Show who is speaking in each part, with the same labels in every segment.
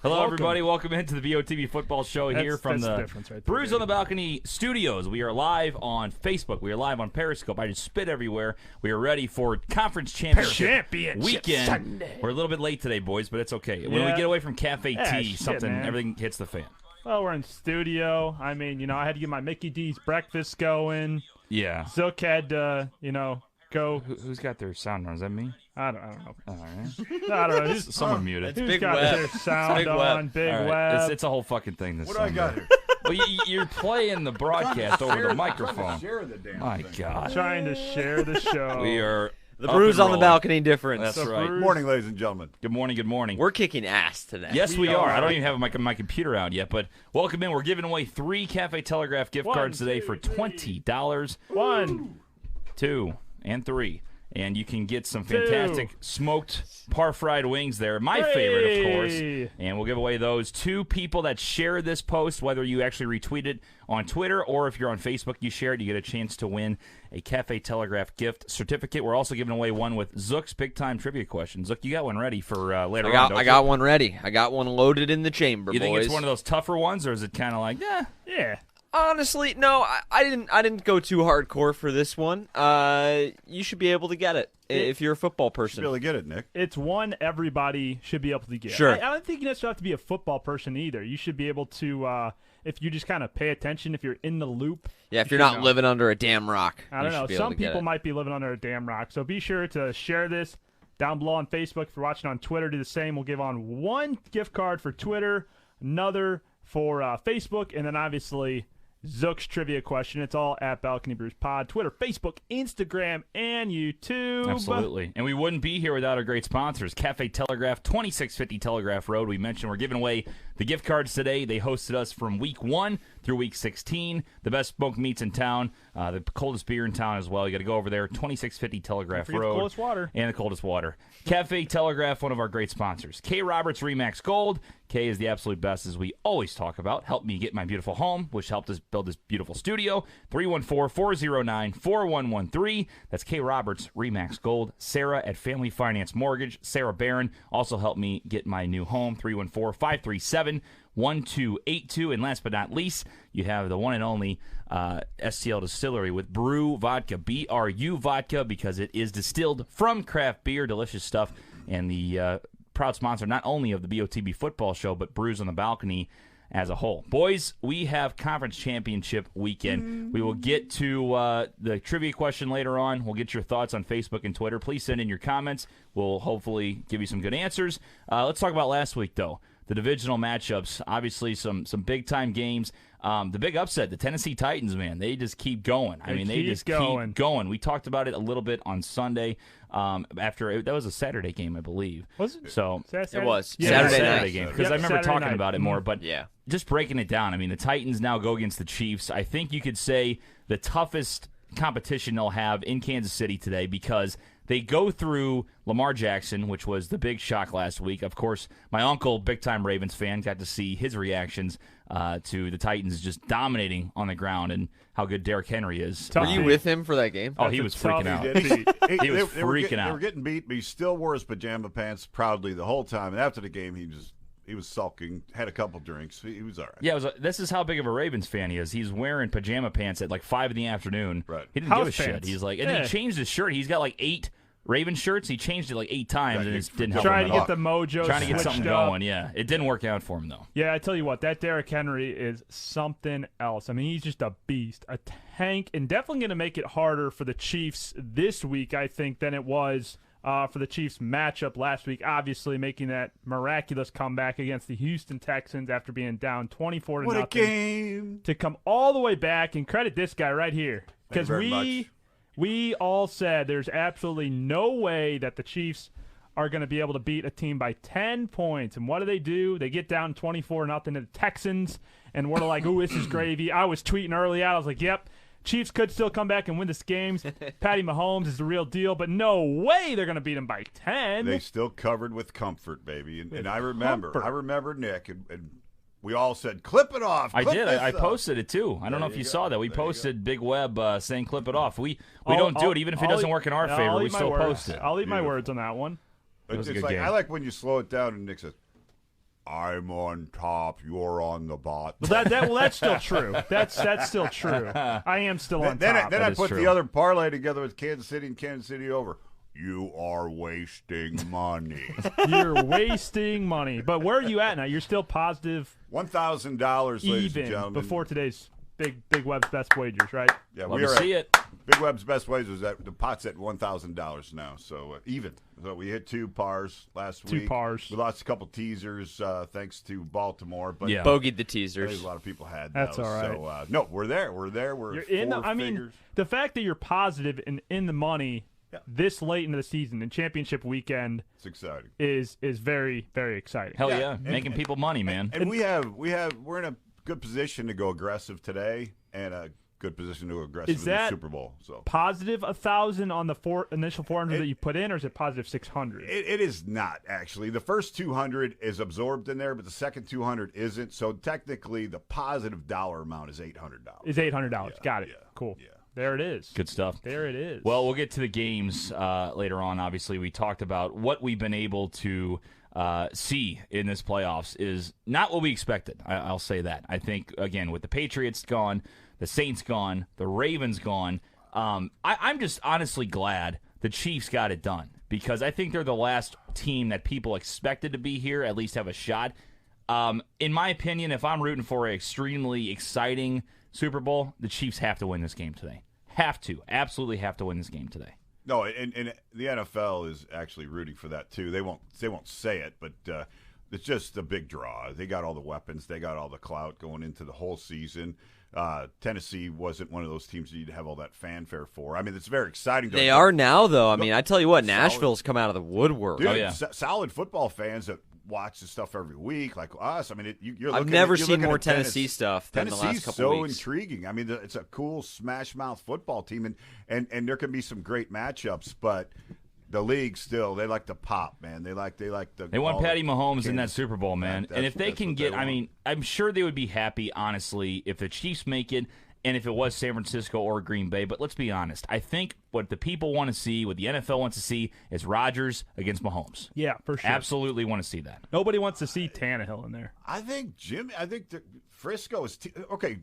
Speaker 1: Hello, everybody. Welcome into the BOTB Football Show here from the
Speaker 2: right
Speaker 1: Brews on the Balcony studios. We are live on Facebook. We are live on Periscope. I just spit everywhere. We are ready for Conference Championship weekend.
Speaker 2: Sunday.
Speaker 1: We're a little bit late today, boys, but it's okay. When we get away from Cafe Tea, everything hits the fan.
Speaker 2: Well, we're in studio. I mean, I had to get my Mickey D's breakfast going.
Speaker 1: Yeah.
Speaker 2: Zook had to, go.
Speaker 1: Who's got their sound on? Is that me?
Speaker 2: I don't know.
Speaker 1: All right.
Speaker 2: I don't know.
Speaker 1: Someone muted.
Speaker 3: It's
Speaker 2: Who's
Speaker 3: Big
Speaker 2: got
Speaker 3: Web.
Speaker 2: their sound
Speaker 3: Big
Speaker 2: on?
Speaker 3: Web.
Speaker 2: Big
Speaker 1: All right.
Speaker 2: Web.
Speaker 1: It's a whole fucking thing this
Speaker 4: What do I
Speaker 1: Sunday.
Speaker 4: got here?
Speaker 1: Well, you're playing the broadcast over the microphone.
Speaker 4: Share the damn
Speaker 1: My
Speaker 4: thing.
Speaker 1: God.
Speaker 2: Trying to share the show.
Speaker 1: We are
Speaker 3: The
Speaker 1: up
Speaker 3: Brews
Speaker 1: and
Speaker 3: on the
Speaker 1: rolling.
Speaker 3: Balcony difference.
Speaker 1: That's
Speaker 2: The
Speaker 1: right.
Speaker 2: Brews-
Speaker 4: Morning, ladies and gentlemen.
Speaker 1: Good morning. Good morning.
Speaker 3: We're kicking ass today.
Speaker 1: Yes, we
Speaker 2: We
Speaker 1: are.
Speaker 2: are.
Speaker 1: I don't even have my computer out yet, but welcome in. We're giving away 3 Cafe Telegraph gift cards today for $20.
Speaker 2: 1.
Speaker 1: 2 and 3. And you can get some fantastic smoked par-fried wings there. My favorite, of course. And we'll give away those 2 people that share this post, whether you actually retweet it on Twitter or if you're on Facebook, you share it, you get a chance to win a Cafe Telegraph gift certificate. We're also giving away one with Zook's big-time trivia question. Zook, you got one ready for later on, don't
Speaker 3: I
Speaker 1: you?
Speaker 3: got one ready. I got one loaded in the chamber,
Speaker 1: You think
Speaker 3: boys.
Speaker 1: it's one of those tougher ones, or is it kind of like,
Speaker 2: Yeah.
Speaker 3: Honestly, no, I didn't go too hardcore for this one. You should be able to get it if you're a football
Speaker 4: Should
Speaker 3: person.
Speaker 4: be able to get it, Nick.
Speaker 2: It's one everybody should be able to get.
Speaker 3: Sure.
Speaker 2: I don't think you necessarily have to be a football person either. You should be able to, if you just kind of pay attention, if you're in the loop.
Speaker 3: Yeah, if you're
Speaker 2: you
Speaker 3: not
Speaker 2: know.
Speaker 3: living under a damn rock.
Speaker 2: I don't
Speaker 3: you
Speaker 2: know.
Speaker 3: should be able
Speaker 2: Some
Speaker 3: to get
Speaker 2: people
Speaker 3: it.
Speaker 2: might be living under a damn rock. So be sure to share this down below on Facebook. If you're watching on Twitter, do the same. We'll give on 1 gift card for Twitter, another for Facebook, and then obviously Zook's trivia question. It's all at Balcony Brews Pod, Twitter, Facebook, Instagram, and YouTube.
Speaker 1: Absolutely. And we wouldn't be here without our great sponsors. Cafe Telegraph, 2650 Telegraph Road. We mentioned we're giving away the gift cards today. They hosted us from week 1 through week 16. The best smoked meats in town, the coldest beer in town as well. You got to go over there, 2650 Telegraph
Speaker 2: forget the
Speaker 1: Road.
Speaker 2: coldest water.
Speaker 1: And the coldest water. Cafe Telegraph, one of our great sponsors. K. Roberts Remax Gold. K is the absolute best, as we always talk about. Helped me get my beautiful home, which helped us build this beautiful studio. 314-409-4113. That's K. Roberts Remax Gold. Sarah at Family Finance Mortgage. Sarah Barron also helped me get my new home. 314-537-1282. And last but not least, you have the one and only STL Distillery with Brew Vodka, BRU Vodka, because it is distilled from craft beer. Delicious stuff. And the proud sponsor not only of the BOTB Football Show, but Brews on the Balcony as a whole. Boys, we have Conference Championship weekend. We will get to the trivia question later on. We'll get your thoughts on Facebook and Twitter. Please send in your comments. We'll hopefully give you some good answers. Let's talk about last week, though. The divisional matchups, obviously some big-time games. The big upset, the Tennessee Titans, man, they just keep going. They just keep going. We talked about it a little bit on Sunday. That was a Saturday game, I believe.
Speaker 2: Was it?
Speaker 1: So
Speaker 3: It was.
Speaker 2: Yeah,
Speaker 3: Saturday night.
Speaker 1: Saturday game, because
Speaker 2: Yep,
Speaker 1: I remember
Speaker 2: Saturday
Speaker 1: talking
Speaker 2: night.
Speaker 1: about it more. But
Speaker 3: Yeah.
Speaker 1: just breaking it down, the Titans now go against the Chiefs. I think you could say the toughest competition they'll have in Kansas City today, because they go through Lamar Jackson, which was the big shock last week. Of course, my uncle, big-time Ravens fan, got to see his reactions to the Titans just dominating on the ground and how good Derrick Henry is.
Speaker 3: Were you with him for that game?
Speaker 1: Oh, he
Speaker 2: a
Speaker 1: was
Speaker 2: tough
Speaker 1: freaking out.
Speaker 4: He
Speaker 1: He was
Speaker 4: they were
Speaker 1: freaking
Speaker 4: They
Speaker 1: out.
Speaker 4: were getting beat, but he still wore his pajama pants proudly the whole time. And after the game, he was sulking, had a couple drinks. He was all right.
Speaker 1: Yeah, this is how big of a Ravens fan he is. He's wearing pajama pants at like 5 in the afternoon.
Speaker 4: Right.
Speaker 1: He didn't give a
Speaker 2: House
Speaker 1: shit.
Speaker 2: pants.
Speaker 1: He's like, and
Speaker 2: Yeah.
Speaker 1: he changed his shirt. He's got like 8 Raven shirts. He changed it like 8 times, and it didn't help him
Speaker 2: Trying
Speaker 1: at
Speaker 2: to
Speaker 1: all.
Speaker 2: get the mojo
Speaker 1: Trying to get something
Speaker 2: switched up.
Speaker 1: going, yeah. It didn't work out for him, though.
Speaker 2: Yeah, I tell you what, that Derrick Henry is something else. He's just a beast, a tank, and definitely going to make it harder for the Chiefs this week, I think, than it was for the Chiefs matchup last week. Obviously, making that miraculous comeback against the Houston Texans after being down 24-0.
Speaker 4: What a game!
Speaker 2: To come all the way back, and credit this guy right here, because
Speaker 4: Thank you very much.
Speaker 2: we all said there's absolutely no way that the Chiefs are going to be able to beat a team by 10 points. And what do? They get down 24-0 to the Texans, and we're like, ooh, this is gravy. I was tweeting early out. I was like, yep, Chiefs could still come back and win this game. Patty Mahomes is the real deal, but no way they're going to beat them by 10.
Speaker 4: They still covered with comfort, baby. And I remember Nick, and we all said, clip it off.
Speaker 1: I
Speaker 4: clip
Speaker 1: did.
Speaker 4: this
Speaker 1: I
Speaker 4: up."
Speaker 1: posted it, too. I don't know if you saw that. We
Speaker 4: There you
Speaker 1: posted Big Web saying clip it off. We
Speaker 2: I'll-
Speaker 1: don't do
Speaker 2: I'll-
Speaker 1: it. Even if it
Speaker 2: I'll
Speaker 1: doesn't
Speaker 2: eat-
Speaker 1: work in our
Speaker 2: I'll
Speaker 1: favor,
Speaker 2: eat
Speaker 1: we
Speaker 2: my
Speaker 1: still
Speaker 2: words.
Speaker 1: post it.
Speaker 2: I'll eat my
Speaker 4: Beautiful.
Speaker 2: words on that one.
Speaker 1: It was a
Speaker 4: It's
Speaker 1: good
Speaker 4: like
Speaker 1: game.
Speaker 4: I like when you slow it down and Nick says, I'm on top, you're on the bottom.
Speaker 2: Well, that's still true. That's still true. I am still on top.
Speaker 4: Then I
Speaker 1: is
Speaker 4: put
Speaker 1: true.
Speaker 4: the other parlay together with Kansas City and Kansas City over. You are wasting money.
Speaker 2: You're wasting money. But where are you at now? You're still positive
Speaker 4: $1,000, ladies and
Speaker 2: even
Speaker 4: gentlemen.
Speaker 2: before today's Big Web's best wagers, right?
Speaker 4: Yeah,
Speaker 1: Love
Speaker 4: we
Speaker 1: to
Speaker 4: are
Speaker 1: see
Speaker 4: at
Speaker 1: it.
Speaker 4: Big Web's best wages. The pot's at $1,000 now, so even. So we hit 2 pars last week.
Speaker 2: 2 pars.
Speaker 4: We lost a couple teasers thanks to Baltimore, but
Speaker 1: Yeah.
Speaker 3: Bogeyed the
Speaker 4: I
Speaker 3: teasers.
Speaker 4: think a lot of people had
Speaker 2: That's
Speaker 4: those.
Speaker 2: all right.
Speaker 4: So no, we're there. We're
Speaker 2: You're
Speaker 4: at
Speaker 2: in.
Speaker 4: 4
Speaker 2: I mean,
Speaker 4: figures.
Speaker 2: the fact that you're positive and in the money
Speaker 4: Yeah.
Speaker 2: this late into the season and championship weekend
Speaker 4: It's exciting.
Speaker 2: is very, very exciting.
Speaker 1: Hell
Speaker 4: Yeah,
Speaker 1: yeah,
Speaker 4: and-
Speaker 1: making people money, man.
Speaker 4: And we're in a good position to go aggressive today, and a good position to go aggressive
Speaker 2: Is
Speaker 4: in the
Speaker 2: that-
Speaker 4: Super Bowl. So
Speaker 2: Positive 1,000 on the initial 400 that you put in, or is it positive 600?
Speaker 4: it is not actually. The first 200 is absorbed in there, but the second 200 isn't. So technically, the positive dollar amount is $800.
Speaker 2: Is $800.
Speaker 4: Yeah,
Speaker 2: Got it.
Speaker 4: yeah,
Speaker 2: Cool.
Speaker 4: yeah.
Speaker 2: There it is.
Speaker 1: Good stuff.
Speaker 2: There it is.
Speaker 1: Well, we'll get to the games later on. Obviously, we talked about what we've been able to see in this playoffs is not what we expected. I'll say that. I think, again, with the Patriots gone, the Saints gone, the Ravens gone, I'm just honestly glad the Chiefs got it done because I think they're the last team that people expected to be here, at least have a shot. In my opinion, if I'm rooting for an extremely exciting Super Bowl, the Chiefs have to win this game today. Have to. Absolutely have to win this game today.
Speaker 4: No, and the NFL is actually rooting for that too. They won't say it, but it's just a big draw. They got all the weapons. They got all the clout going into the whole season. Tennessee wasn't one of those teams you'd have all that fanfare for. I mean, it's very exciting.
Speaker 3: They are now, though. I
Speaker 4: No,
Speaker 3: mean, I tell you what,
Speaker 4: solid.
Speaker 3: Nashville's come out of the woodwork.
Speaker 4: Dude,
Speaker 1: Oh, yeah.
Speaker 4: solid football fans that watch the stuff every week, like us. I mean, you're
Speaker 3: I've
Speaker 4: looking
Speaker 3: never
Speaker 4: at, you're
Speaker 3: seen
Speaker 4: looking
Speaker 3: more
Speaker 4: at
Speaker 3: Tennessee stuff than the last
Speaker 4: Tennessee's
Speaker 3: couple
Speaker 4: so
Speaker 3: weeks.
Speaker 4: intriguing. I mean, it's a cool smash mouth football team, and there can be some great matchups, but the league still they like to pop, man. They like the.
Speaker 1: They want
Speaker 4: all
Speaker 1: Patty
Speaker 4: the
Speaker 1: Mahomes in that
Speaker 4: Kansas-
Speaker 1: Super Bowl, man.
Speaker 4: That's
Speaker 1: And if they
Speaker 4: what
Speaker 1: can
Speaker 4: they
Speaker 1: get, I
Speaker 4: want.
Speaker 1: mean, I'm sure they would be happy, honestly, if the Chiefs make it and if it was San Francisco or Green Bay. But let's be honest. I think what the people want to see, what the NFL wants to see, is Rodgers against Mahomes.
Speaker 2: yeah, for sure.
Speaker 1: Absolutely want to see that.
Speaker 2: Nobody wants to see Tannehill in there.
Speaker 4: I think Frisco is okay.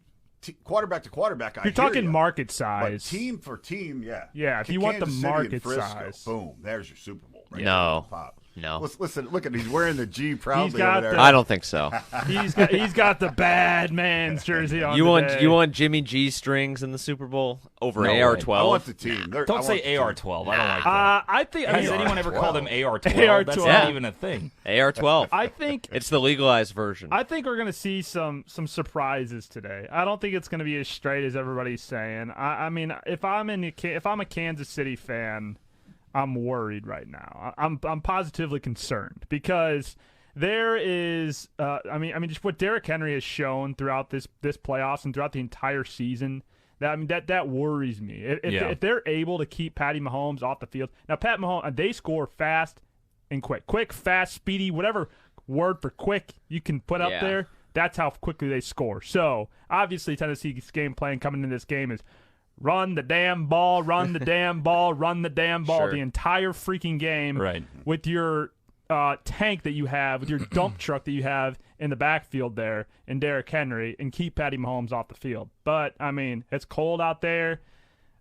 Speaker 4: Quarterback to quarterback.
Speaker 2: You're talking market
Speaker 4: but
Speaker 2: size.
Speaker 4: team for team, yeah.
Speaker 2: Yeah, if you want the
Speaker 4: Kansas City and
Speaker 2: market
Speaker 4: Frisco,
Speaker 2: size.
Speaker 4: boom, there's your Super Bowl. Right
Speaker 3: No.
Speaker 4: there. Pop.
Speaker 3: No.
Speaker 4: Listen, look at he's wearing the G proudly
Speaker 2: got
Speaker 4: over there.
Speaker 2: the-
Speaker 3: I don't think so.
Speaker 2: He's got the bad man's jersey on.
Speaker 3: You want
Speaker 2: today.
Speaker 3: Jimmy G strings in the Super Bowl over
Speaker 1: No way.
Speaker 3: AR-12?
Speaker 4: I want the team.
Speaker 1: Don't say AR-12. I don't like that.
Speaker 2: I think. I
Speaker 1: Has
Speaker 2: mean,
Speaker 1: anyone ever called them AR-12?
Speaker 2: AR-12.
Speaker 1: That's
Speaker 3: Yeah.
Speaker 1: not even a thing.
Speaker 3: AR-12.
Speaker 2: I think.
Speaker 3: It's the legalized version.
Speaker 2: I think we're gonna see some surprises today. I don't think it's gonna be as straight as everybody's saying. I mean, if I'm a Kansas City fan, I'm worried right now. I'm positively concerned because there is. I mean, just what Derrick Henry has shown throughout this playoffs and throughout the entire season. That worries me. If they're able to keep Patty Mahomes off the field now, Pat Mahomes they score fast and quick, fast, speedy, whatever word for quick you can put up
Speaker 3: Yeah.
Speaker 2: there. That's how quickly they score. So obviously, Tennessee's game plan coming into this game is run the damn ball, run the damn ball, run the damn ball
Speaker 3: Sure.
Speaker 2: the entire freaking game.
Speaker 1: Right.
Speaker 2: With your tank that you have, with your dump truck that you have in the backfield there, and Derrick Henry, and keep Patty Mahomes off the field. But I mean, it's cold out there.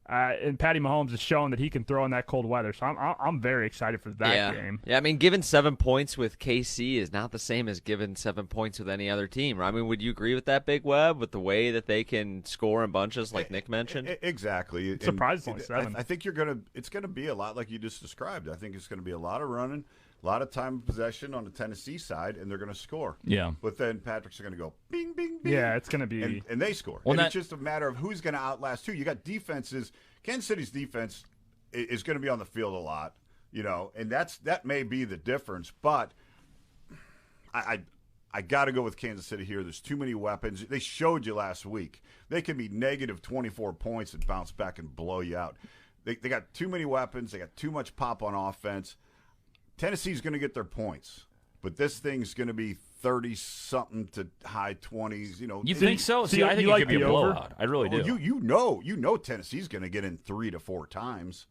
Speaker 2: And Patty Mahomes has shown that he can throw in that cold weather, so I'm very excited for that game.
Speaker 3: Yeah, I mean, giving 7 points with KC is not the same as giving 7 points with any other team. I mean, would you agree with that, Big Web, with the way that they can score in bunches like Nick mentioned?
Speaker 4: Exactly. And
Speaker 2: Surprisingly, 7.
Speaker 4: I think it's gonna be a lot like you just described. I think it's gonna be a lot of running, a lot of time of possession on the Tennessee side, and they're gonna score.
Speaker 1: Yeah.
Speaker 4: But then Patrick's gonna go bing, bing, bing.
Speaker 2: Yeah, it's gonna be.
Speaker 4: and they score.
Speaker 1: Well,
Speaker 4: and
Speaker 1: that-
Speaker 4: it's just a matter of who's going to outlast who. You got defenses. Kansas City's defense is going to be on the field a lot, and that may be the difference. But I got to go with Kansas City here. There's too many weapons. They showed you last week. They can be negative 24 points and bounce back and blow you out. They got too many weapons. They got too much pop on offense. Tennessee's going to get their points. But this thing's going to be 30-something to high 20s.
Speaker 1: You think so? See,
Speaker 2: you-
Speaker 1: I think
Speaker 2: you
Speaker 1: it
Speaker 2: like
Speaker 1: could be a
Speaker 2: the over?
Speaker 1: blowout. I really do.
Speaker 4: You know Tennessee's going to get in 3 to 4 times.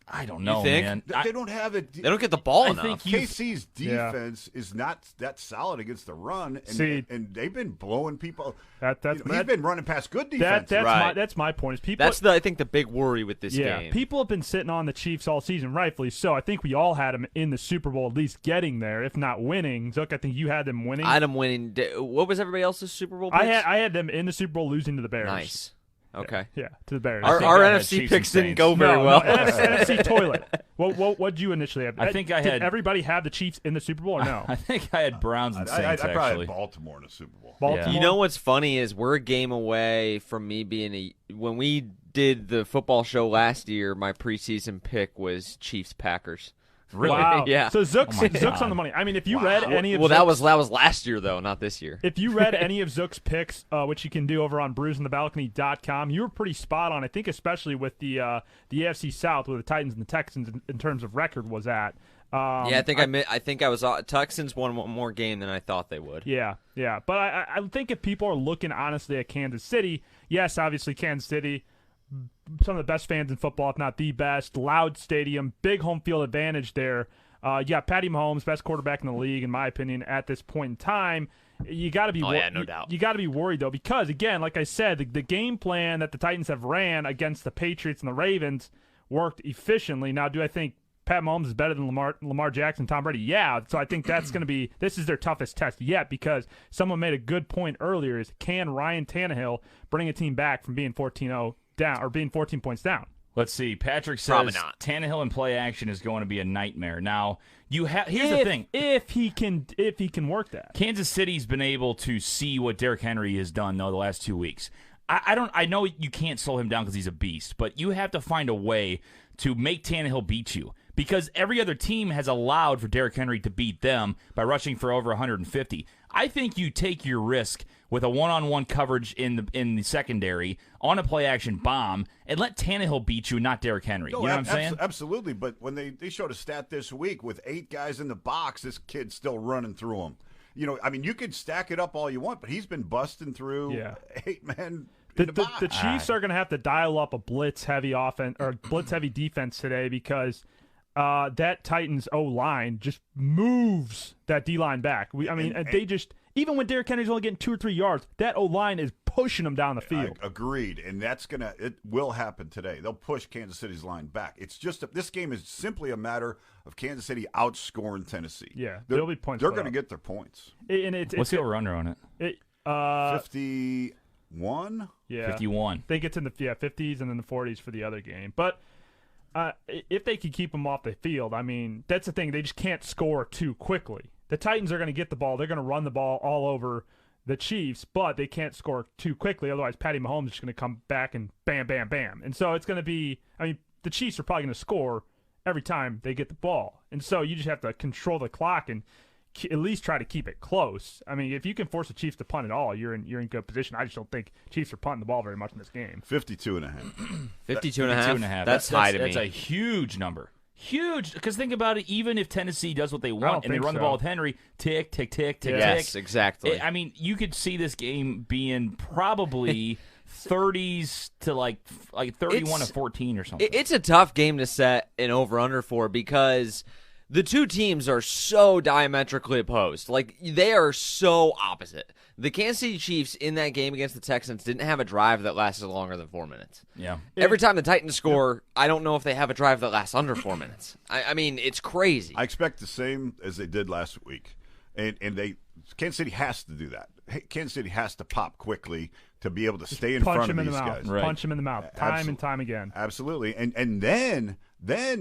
Speaker 1: I don't know,
Speaker 3: think?
Speaker 1: man.
Speaker 4: They don't have it.
Speaker 3: They don't get the ball
Speaker 1: I
Speaker 3: enough.
Speaker 1: think
Speaker 4: KC's defense is not that solid against the run, and,
Speaker 2: See-
Speaker 4: and they've been blowing people.
Speaker 2: That's
Speaker 4: he's been running past good defense.
Speaker 2: That's my point. Is people
Speaker 3: I think the big worry with this game.
Speaker 2: people have been sitting on the Chiefs all season, rightfully so. I think we all had them in the Super Bowl, at least getting there, if not winning. Zook, I think you had them winning.
Speaker 3: I had them winning. What was everybody else's Super Bowl picks?
Speaker 2: I had them in the Super Bowl losing to the Bears.
Speaker 3: Nice. Okay.
Speaker 2: Yeah, to the Bears.
Speaker 3: Our
Speaker 1: think I had
Speaker 3: NFC
Speaker 1: Chiefs
Speaker 3: picks
Speaker 1: and
Speaker 3: didn't go
Speaker 1: Saints.
Speaker 3: very well.
Speaker 2: NFC toilet. What'd you initially have?
Speaker 1: I think I
Speaker 2: Did
Speaker 1: had-
Speaker 2: everybody have the Chiefs in the Super Bowl or no?
Speaker 1: I think I had Browns and
Speaker 4: I
Speaker 1: Saints,
Speaker 4: probably
Speaker 1: actually.
Speaker 4: had Baltimore in the Super Bowl.
Speaker 2: Baltimore.
Speaker 3: You know what's funny is we're a game away from me being when we did the football show last year, my preseason pick was Chiefs-Packers.
Speaker 1: Really?
Speaker 2: Wow.
Speaker 3: Yeah.
Speaker 2: So Zook's,
Speaker 1: Oh my
Speaker 2: Zook's
Speaker 1: God.
Speaker 2: on the money. I mean, if you read any of
Speaker 3: Well,
Speaker 2: Zook's,
Speaker 3: that was last year though, not this year.
Speaker 2: if you read any of Zook's picks, which you can do over on bruiseonthebalcony.com, you were pretty spot on. I think especially with the AFC South, where the Titans and the Texans in terms of record was at.
Speaker 3: Yeah, I think I was Texans won one more game than I thought they would.
Speaker 2: Yeah. But I think if people are looking honestly at Kansas City, yes, obviously Kansas City, some of the best fans in football, if not the best, loud stadium, big home field advantage there. You got Patty Mahomes, best quarterback in the league, in my opinion, at this point in time. You got to be,
Speaker 3: no doubt.
Speaker 2: You got to be worried though, because again, like I said, the game plan that the Titans have ran against the Patriots and the Ravens worked efficiently. Now, do I think Pat Mahomes is better than Lamar Jackson, Tom Brady? Yeah. So I think that's going to be this is their toughest test yet, because someone made a good point earlier: is can Ryan Tannehill bring a team back from being 14-0 down or being 14 points down?
Speaker 1: Let's see. Patrick
Speaker 3: Probably
Speaker 1: says
Speaker 3: not.
Speaker 1: Tannehill in play action is going to be a nightmare. Now, here's the thing.
Speaker 2: If he can work that.
Speaker 1: Kansas City's been able to see what Derrick Henry has done, though, the last 2 weeks. I know you can't slow him down because he's a beast, but you have to find a way to make Tannehill beat you, because every other team has allowed for Derrick Henry to beat them by rushing for over 150. I think you take your risk with a one-on-one coverage in the secondary on a play-action bomb and let Tannehill beat you, not Derrick Henry.
Speaker 4: No,
Speaker 1: you know what I'm saying?
Speaker 4: Absolutely. But when they showed a stat this week with 8 guys in the box, this kid's still running through them. You know, I mean, you could stack it up all you want, but he's been busting through 8 men.
Speaker 2: The Chiefs are going to have to dial up a blitz-heavy offense or blitz-heavy defense today, because that Titans O-line just moves that D-line back. They just, even when Derrick Henry's only getting 2 or 3 yards, that O-line is pushing them down the field.
Speaker 4: Agreed, and it will happen today. They'll push Kansas City's line back. It's just this game is simply a matter of Kansas City outscoring Tennessee.
Speaker 2: Yeah, there'll be points.
Speaker 4: They're
Speaker 2: put
Speaker 4: going to
Speaker 2: up.
Speaker 4: get their points.
Speaker 1: What's the over-under on it?
Speaker 4: 51.
Speaker 2: Yeah,
Speaker 1: 51.
Speaker 2: I think it's in the 50s and then the 40s for the other game. But if they can keep them off the field, I mean, that's the thing. They just can't score too quickly. The Titans are going to get the ball. They're going to run the ball all over the Chiefs, but they can't score too quickly. Otherwise, Patty Mahomes is just going to come back and bam, bam, bam. And so it's going to be, the Chiefs are probably going to score every time they get the ball. And so you just have to control the clock and at least try to keep it close. I mean, if you can force the Chiefs to punt at all, you're in good position. I just don't think Chiefs are punting the ball very much in this game.
Speaker 4: 52.5.
Speaker 3: 52.5. That's high to me.
Speaker 1: That's a huge number. Huge, because think about it. Even if Tennessee does what they
Speaker 2: don't
Speaker 1: want and they
Speaker 2: think
Speaker 1: run the
Speaker 2: so.
Speaker 1: ball with Henry, tick, tick, tick, tick,
Speaker 3: Yes,
Speaker 1: tick.
Speaker 3: exactly.
Speaker 1: I mean, you could see this game being probably 30s to like 31 to 14 or something.
Speaker 3: It's a tough game to set an over-under for, because the two teams are so diametrically opposed. Like, they are so opposite. The Kansas City Chiefs in that game against the Texans didn't have a drive that lasted longer than 4 minutes.
Speaker 1: Yeah.
Speaker 3: Every time the Titans score, I don't know if they have a drive that lasts under 4 minutes. I mean, it's crazy.
Speaker 4: I expect the same as they did last week, and Kansas City has to do that. Kansas City has to pop quickly to be able to stay in front of these guys.
Speaker 1: Right.
Speaker 2: Punch him in the mouth, time and time again.
Speaker 4: Absolutely, and then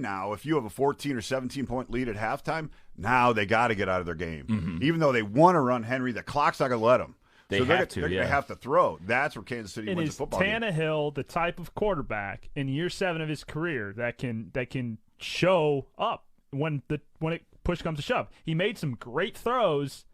Speaker 4: now, if you have a 14 or 17 point lead at halftime, now they got to get out of their game.
Speaker 1: Mm-hmm.
Speaker 4: Even though they want to run Henry, the clock's not going to let them.
Speaker 1: They
Speaker 4: so
Speaker 1: have to,
Speaker 4: they're
Speaker 1: yeah.
Speaker 4: going to have to throw. That's where Kansas City
Speaker 2: And
Speaker 4: wins
Speaker 2: is
Speaker 4: the football game.
Speaker 2: Tannehill the type of quarterback in year 7 of his career that can show up when it push comes to shove? He made some great throws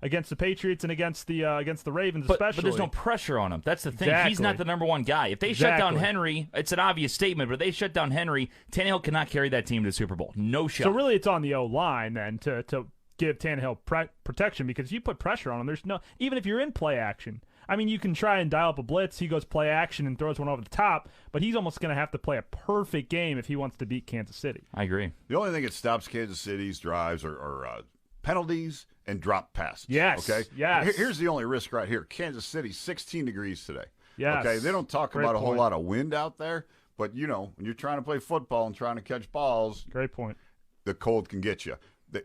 Speaker 2: against the Patriots and against the Ravens,
Speaker 1: But
Speaker 2: especially.
Speaker 1: there's no pressure on him. That's the thing.
Speaker 2: Exactly.
Speaker 1: He's not the number one guy. If they shut down
Speaker 2: Exactly.
Speaker 1: Henry, it's an obvious statement, but if they shut down Henry, Tannehill cannot carry that team to the Super Bowl. No shot.
Speaker 2: So really, it's on the O-line then to give Tannehill protection, because if you put pressure on him, there's no, even if you're in play action. I mean, you can try and dial up a blitz. He goes play action and throws one over the top, but he's almost going to have to play a perfect game if he wants to beat Kansas City.
Speaker 1: I agree.
Speaker 4: The only thing that stops Kansas City's drives are penalties and drop passes.
Speaker 2: Yes,
Speaker 4: Okay.
Speaker 2: yes.
Speaker 4: Here's the only risk right here. Kansas City, 16 degrees today.
Speaker 2: Yes.
Speaker 4: Okay. They don't talk
Speaker 2: Great
Speaker 4: about a whole
Speaker 2: point.
Speaker 4: lot of wind out there, but when you're trying to play football and trying to catch balls,
Speaker 2: Great point.
Speaker 4: the cold can get you.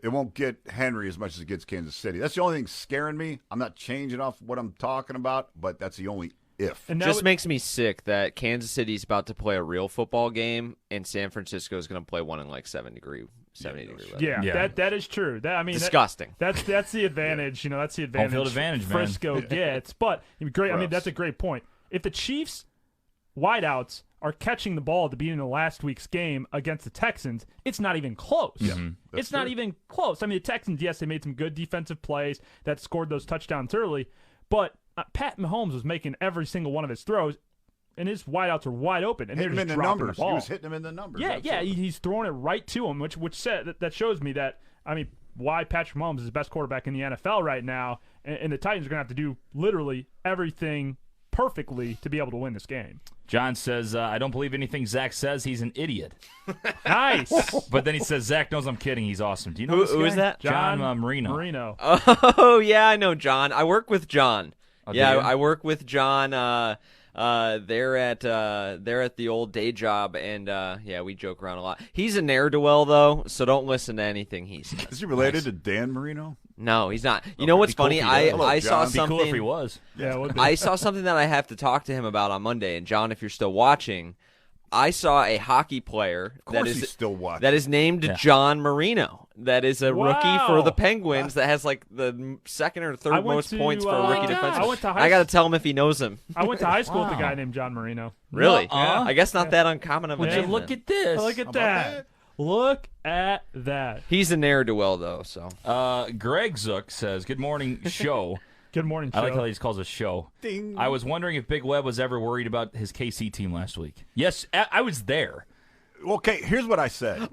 Speaker 4: It won't get Henry as much as it gets Kansas City. That's the only thing scaring me. I'm not changing off what I'm talking about, but that's the only if.
Speaker 2: And that
Speaker 3: Just
Speaker 2: would-
Speaker 3: makes me sick that Kansas City's about to play a real football game, and San Francisco is going to play one in like 70 degree weather.
Speaker 2: yeah,
Speaker 1: Yeah.
Speaker 2: that is true.
Speaker 3: Disgusting.
Speaker 2: That's the advantage. That's the advantage.
Speaker 1: field advantage, man.
Speaker 2: Frisco gets, but great. I mean,
Speaker 4: Gross.
Speaker 2: that's a great point. If the Chiefs wideouts are catching the ball at the beginning of last week's game against the Texans, it's not even close. It's not
Speaker 4: true.
Speaker 2: even close. I mean, the Texans, yes, they made some good defensive plays that scored those touchdowns early, but Pat Mahomes was making every single one of his throws, and his wideouts are wide open, and
Speaker 4: Hit
Speaker 2: they're
Speaker 4: him
Speaker 2: just
Speaker 4: in the
Speaker 2: dropping
Speaker 4: numbers.
Speaker 2: the ball.
Speaker 4: He was hitting him in the numbers.
Speaker 2: Yeah,
Speaker 4: Absolutely.
Speaker 2: he's throwing it right to him, which that shows me that, I mean, why Patrick Mahomes is the best quarterback in the NFL right now, and the Titans are going to have to do literally everything perfectly to be able to win this game.
Speaker 1: John says, I don't believe anything Zach says. He's an idiot.
Speaker 2: Nice.
Speaker 1: But then he says, Zach knows I'm kidding. He's awesome. Do you know this
Speaker 3: Who
Speaker 1: guy?
Speaker 3: is that?
Speaker 1: John Marino.
Speaker 2: Marino.
Speaker 3: Oh yeah, I know John. I work with John.
Speaker 1: do
Speaker 3: Yeah,
Speaker 1: you?
Speaker 3: I work with John. They're at the old day job, and yeah, we joke around a lot. He's a ne'er-do-well though, so don't listen to anything he says.
Speaker 4: Is he related to Dan Marino?
Speaker 3: No, he's not. You know what's
Speaker 1: Be cool
Speaker 3: funny?
Speaker 1: if he does.
Speaker 3: I saw
Speaker 4: Hello, John.
Speaker 1: Be cool if he
Speaker 3: something.
Speaker 1: was.
Speaker 2: Yeah, would be.
Speaker 3: I saw something that I have to talk to him about on Monday. And John, if you're still watching, I saw a hockey player
Speaker 4: Of course he's still watching.
Speaker 3: that is named
Speaker 1: Yeah.
Speaker 3: John Marino. That is a rookie for
Speaker 2: Wow.
Speaker 3: the Penguins that has like the second or
Speaker 2: I
Speaker 3: third
Speaker 2: went
Speaker 3: most
Speaker 2: to,
Speaker 3: points for a rookie defenseman.
Speaker 2: I went to
Speaker 3: I got to tell him if he knows him.
Speaker 2: I went to high school with a
Speaker 1: Wow.
Speaker 2: guy named John Marino.
Speaker 3: Really?
Speaker 1: Nuh-uh.
Speaker 3: I guess not that uncommon of a
Speaker 1: Would you
Speaker 3: name.
Speaker 1: look
Speaker 3: then.
Speaker 1: at this?
Speaker 2: Look at
Speaker 4: about
Speaker 2: that.
Speaker 4: that?
Speaker 2: Look at that.
Speaker 3: He's a ne'er-do-well though, so
Speaker 1: Greg Zook says, good morning, show.
Speaker 2: Good morning,
Speaker 1: I
Speaker 2: show.
Speaker 1: like how he just calls us show.
Speaker 4: Ding.
Speaker 1: I was wondering if Big Web was ever worried about his KC team last week. Yes, I was there.
Speaker 4: Okay, here's what I said.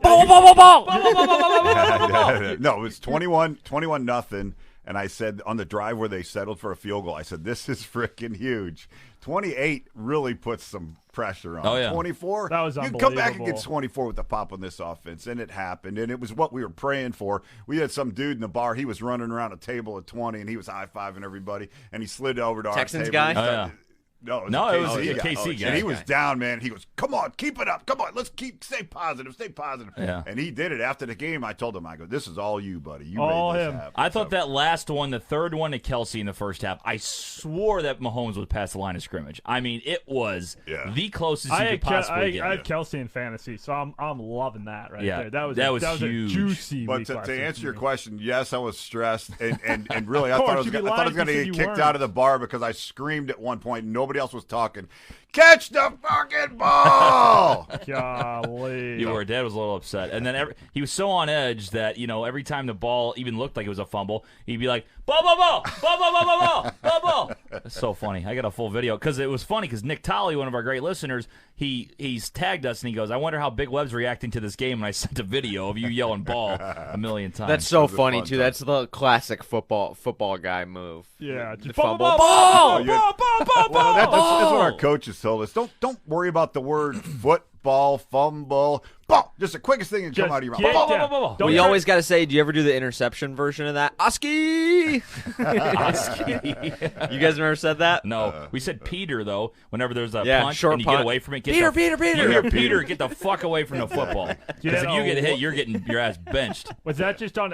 Speaker 4: No, it's 21 nothing. And I said on the drive where they settled for a field goal, I said, this is freaking huge. 28 really puts some pressure on.
Speaker 1: Oh, yeah.
Speaker 4: 24,
Speaker 2: That was
Speaker 4: you can come back and
Speaker 2: unbelievable.
Speaker 4: get 24 with the pop on this offense, and it happened. And it was what we were praying for. We had some dude in the bar. He was running around a table at 20, and he was high-fiving everybody. And he slid over to our
Speaker 3: Texans
Speaker 4: table.
Speaker 3: guy?
Speaker 4: and he
Speaker 1: Oh,
Speaker 4: started-
Speaker 1: yeah.
Speaker 4: No,
Speaker 1: No, it was
Speaker 4: a
Speaker 1: a KC guy.
Speaker 4: And he was
Speaker 3: guy.
Speaker 4: down, man. He goes, come on, keep it up. Come on, let's stay positive, stay positive.
Speaker 1: Yeah.
Speaker 4: And he did it after the game. I told him, I go, this is all you, buddy. You
Speaker 2: All
Speaker 4: made this
Speaker 2: him.
Speaker 4: happen.
Speaker 1: I thought
Speaker 4: So-
Speaker 1: that last one, the third one to Kelsey in the first half, I swore that Mahomes would pass the line of scrimmage. I mean, it was
Speaker 4: Yeah.
Speaker 1: the closest
Speaker 2: I
Speaker 1: you
Speaker 2: had,
Speaker 1: could possibly get.
Speaker 2: I had Kelsey in fantasy, so I'm loving that right
Speaker 1: Yeah,
Speaker 2: there.
Speaker 1: that was
Speaker 2: a
Speaker 1: huge.
Speaker 2: juicy
Speaker 4: But
Speaker 2: week
Speaker 4: to
Speaker 2: last week
Speaker 4: answer
Speaker 2: for
Speaker 4: your
Speaker 2: me.
Speaker 4: question, yes, I was stressed, and really, I
Speaker 2: Of
Speaker 4: thought I
Speaker 2: course,
Speaker 4: was
Speaker 2: you'd be
Speaker 4: going to
Speaker 2: lying if you
Speaker 4: get
Speaker 2: said you
Speaker 4: kicked
Speaker 2: weren't.
Speaker 4: out of the bar because I screamed at one point and nobody else was talking. Catch the fucking ball!
Speaker 2: Golly.
Speaker 1: You were. Dad was a little upset, and then he was so on edge that every time the ball even looked like it was a fumble, he'd be like, "Ball, ball, ball, ball, ball, ball, ball, ball, ball." That's so funny. I got a full video because it was funny because Nick Tolley, one of our great listeners, he's tagged us and he goes, "I wonder how Big Web's reacting to this game." And I sent a video of you yelling "ball" a million times.
Speaker 3: that's so
Speaker 4: was a
Speaker 3: funny
Speaker 4: fun
Speaker 3: too.
Speaker 4: time.
Speaker 3: That's the classic football guy move.
Speaker 2: Yeah,
Speaker 3: The
Speaker 2: just
Speaker 3: fumble.
Speaker 2: ball,
Speaker 3: Ball!
Speaker 4: you-
Speaker 2: ball, ball, ball,
Speaker 4: Well, that's what our
Speaker 1: Oh.
Speaker 4: coaches told us. Don't worry about the word football, fumble, ball. Just the quickest thing that can come
Speaker 2: Just
Speaker 4: out of your
Speaker 2: get
Speaker 4: mouth.
Speaker 2: down.
Speaker 1: ball.
Speaker 2: Don't
Speaker 3: We
Speaker 2: try-
Speaker 3: always got to say, do you ever do the interception version of that? Oski! You guys never said that?
Speaker 1: No, we said Peter though. Whenever there's a
Speaker 3: Yeah,
Speaker 1: punch
Speaker 3: short
Speaker 1: and you
Speaker 3: punt.
Speaker 1: get away from it, get
Speaker 3: Peter,
Speaker 1: the,
Speaker 3: Peter, Peter.
Speaker 1: You hear Peter, get the fuck away from the football. Because if you get
Speaker 2: know,
Speaker 1: hit, you're getting your ass benched.
Speaker 2: Was that just on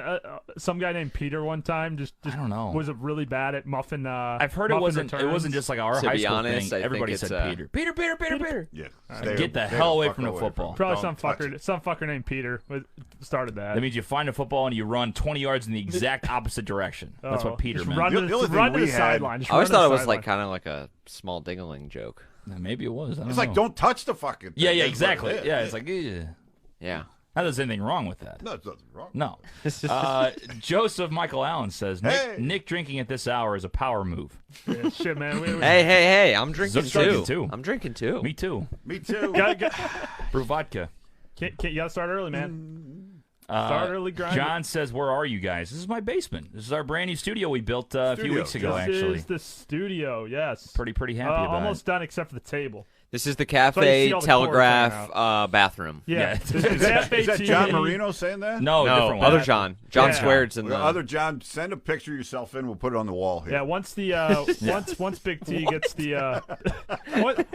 Speaker 2: some guy named Peter one time? Just
Speaker 1: I don't know.
Speaker 2: Was it really bad at muffin?
Speaker 1: I've heard it
Speaker 2: muffin
Speaker 1: wasn't. It
Speaker 2: returns?
Speaker 1: wasn't just like our
Speaker 3: To
Speaker 1: high
Speaker 3: be
Speaker 1: school
Speaker 3: honest,
Speaker 1: thing.
Speaker 3: I
Speaker 1: Everybody
Speaker 3: think
Speaker 1: said
Speaker 3: it's,
Speaker 1: Peter. Peter, Peter, Peter, Peter.
Speaker 4: Yeah,
Speaker 1: Get the
Speaker 4: stay
Speaker 1: hell away
Speaker 4: fuck
Speaker 1: from the
Speaker 4: away
Speaker 1: football.
Speaker 2: Probably
Speaker 4: Don't touch it.
Speaker 2: some fucker named Peter started that.
Speaker 1: That means you find a football and you run 20 yards in the exact opposite direction. That's what Peter
Speaker 2: just
Speaker 1: meant.
Speaker 2: Run
Speaker 4: The
Speaker 2: to,
Speaker 4: only
Speaker 2: just run
Speaker 4: thing
Speaker 2: to the
Speaker 4: we had-
Speaker 2: sideline. Just
Speaker 3: I always
Speaker 2: run to
Speaker 3: thought
Speaker 2: the
Speaker 3: it was like
Speaker 2: sideline.
Speaker 3: kind of like a small dingling joke.
Speaker 1: Maybe it was. I don't
Speaker 4: It's
Speaker 1: know.
Speaker 4: like, don't touch the fucking thing.
Speaker 1: Yeah,
Speaker 4: That's what
Speaker 1: exactly.
Speaker 4: it is.
Speaker 1: Yeah, it's like,
Speaker 3: Yeah.
Speaker 1: not there's anything wrong with that.
Speaker 4: No, there's nothing wrong.
Speaker 1: No. Joseph Michael Allen says
Speaker 4: Hey.
Speaker 1: Nick drinking at this hour is a power move.
Speaker 2: Yeah, shit, man.
Speaker 3: Hey, I'm drinking
Speaker 1: Zook's drinking,
Speaker 3: too.
Speaker 1: too.
Speaker 3: I'm drinking too.
Speaker 1: Me too.
Speaker 4: Me too.
Speaker 2: Gotta,
Speaker 1: Brew vodka.
Speaker 2: you gotta start early, man. Start early, grind.
Speaker 1: John says, "Where are you guys?" This is my basement. This is our brand new studio we built a few weeks ago.
Speaker 2: This
Speaker 1: Actually,
Speaker 2: is the studio. Yes.
Speaker 1: pretty happy about
Speaker 2: almost
Speaker 1: it.
Speaker 2: done except for the table.
Speaker 3: This is the
Speaker 2: So you
Speaker 3: Cafe
Speaker 2: see all the
Speaker 3: Telegraph bathroom.
Speaker 2: Yeah.
Speaker 1: Yeah.
Speaker 2: This is Cafe
Speaker 4: Is that
Speaker 2: TV.
Speaker 4: John Marino saying that?
Speaker 1: No,
Speaker 3: No,
Speaker 1: different one.
Speaker 3: other John. John
Speaker 2: Yeah.
Speaker 3: Squared's in the
Speaker 4: The other John, send a picture of yourself in. We'll put it on the wall here.
Speaker 2: Yeah, once the once Big T gets the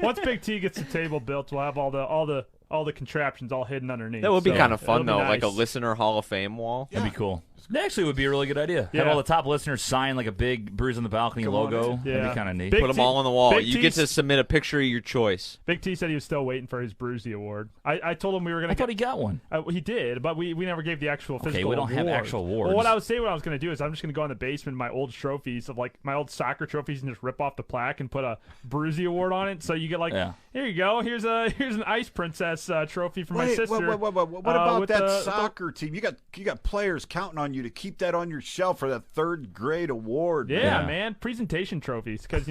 Speaker 2: once Big T gets the table built, we'll have all the contraptions all hidden underneath.
Speaker 3: That would be
Speaker 2: So
Speaker 3: kind of
Speaker 2: it'll
Speaker 3: fun
Speaker 2: be
Speaker 3: though, like a
Speaker 2: nice.
Speaker 3: listener Hall of Fame wall.
Speaker 1: That'd be cool. That actually would be a really good idea.
Speaker 2: Yeah.
Speaker 1: Have all the top listeners sign like a big Bruise on the Balcony
Speaker 4: Come on
Speaker 1: logo.
Speaker 4: in.
Speaker 1: That'd
Speaker 2: Yeah.
Speaker 1: be kind of neat.
Speaker 2: Big
Speaker 3: Put them
Speaker 2: T-
Speaker 3: all on the wall.
Speaker 2: Big
Speaker 3: You get to
Speaker 2: T's-
Speaker 3: submit a picture of your choice.
Speaker 2: Big T said he was still waiting for his Brucey award. I told him we were
Speaker 1: I
Speaker 2: gonna.
Speaker 1: thought he got one.
Speaker 2: He did, but we never gave the actual physical
Speaker 1: we don't have
Speaker 2: award.
Speaker 1: actual awards.
Speaker 2: Well, what I was saying, what I was going to do is I'm just going to go in the basement, my old trophies of like my old soccer trophies, and just rip off the plaque and put a Brucey award on it. So you get like,
Speaker 1: Yeah.
Speaker 2: here you go. Here's an Ice Princess trophy for my
Speaker 4: Wait,
Speaker 2: sister.
Speaker 4: what about
Speaker 2: with
Speaker 4: that
Speaker 2: the-
Speaker 4: soccer team? You got players counting on you to keep that on your shelf for that third grade award.
Speaker 2: Yeah,
Speaker 1: Yeah.
Speaker 2: man, presentation trophies because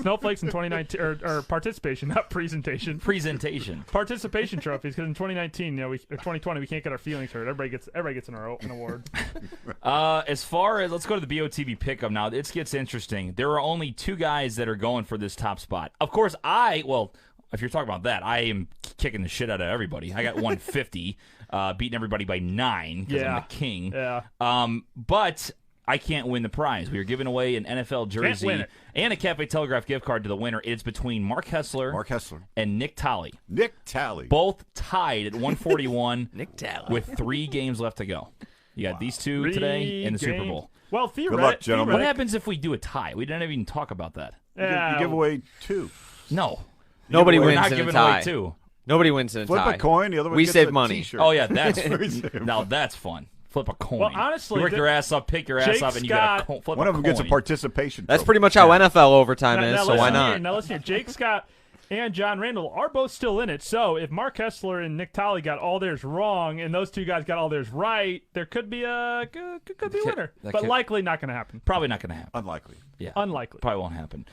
Speaker 2: snowflakes in 2019 or participation, not presentation.
Speaker 1: Presentation.
Speaker 2: Participation trophies because in 2019, or 2020, we can't get our feelings hurt. Everybody gets an award.
Speaker 1: As far as let's go to the BOTB pickup now. It gets interesting. There are only two guys that are going for this top spot. Of course, if you're talking about that, I am kicking the shit out of everybody. I got 150, beating everybody by 9 because I'm
Speaker 2: Yeah.
Speaker 1: the king.
Speaker 2: Yeah.
Speaker 1: But I can't win the prize. We are giving away an NFL jersey
Speaker 2: win it.
Speaker 1: and a Cafe Telegraph gift card to the winner. It's between Mark Hessler and Nick Talley.
Speaker 4: Nick Talley.
Speaker 1: Both tied at 141
Speaker 3: Nick Talley.
Speaker 1: with 3 games left to go. You got these two today in the Super
Speaker 2: Game.
Speaker 1: Bowl.
Speaker 2: Well,
Speaker 4: Good luck, gentlemen.
Speaker 1: What happens if we do a tie? We didn't even talk about that.
Speaker 4: You give away 2.
Speaker 1: No.
Speaker 3: Nobody
Speaker 1: We're
Speaker 3: wins
Speaker 1: not
Speaker 3: in a
Speaker 1: giving
Speaker 3: tie.
Speaker 1: away 2.
Speaker 3: Nobody wins in a
Speaker 4: Flip
Speaker 3: tie.
Speaker 4: a coin. The other one
Speaker 3: We
Speaker 4: gets
Speaker 3: save
Speaker 4: a
Speaker 3: money.
Speaker 4: T-shirt.
Speaker 1: Oh, yeah, that's
Speaker 4: save
Speaker 1: now that's fun. Flip a coin.
Speaker 2: Well, honestly,
Speaker 1: you work
Speaker 2: the-
Speaker 1: your ass up, pick your ass
Speaker 2: Jake's
Speaker 1: up, and you
Speaker 2: got-
Speaker 1: got to flip
Speaker 4: One
Speaker 1: a
Speaker 4: of them
Speaker 1: coin.
Speaker 4: gets a participation
Speaker 3: That's
Speaker 4: trophy.
Speaker 3: pretty much how NFL overtime
Speaker 2: Now
Speaker 3: is, so
Speaker 2: listen
Speaker 3: why
Speaker 2: here.
Speaker 3: not?
Speaker 2: Now listen here. Jake Scott and John Randall are both still in it. So if Mark Hessler and Nick Talley got all theirs wrong, and those two guys got all theirs right, there could be a winner,
Speaker 1: that
Speaker 2: but
Speaker 1: could-
Speaker 2: likely not going to happen.
Speaker 1: Probably not going to happen.
Speaker 4: Unlikely.
Speaker 1: Yeah,
Speaker 2: Unlikely.
Speaker 1: Probably won't happen.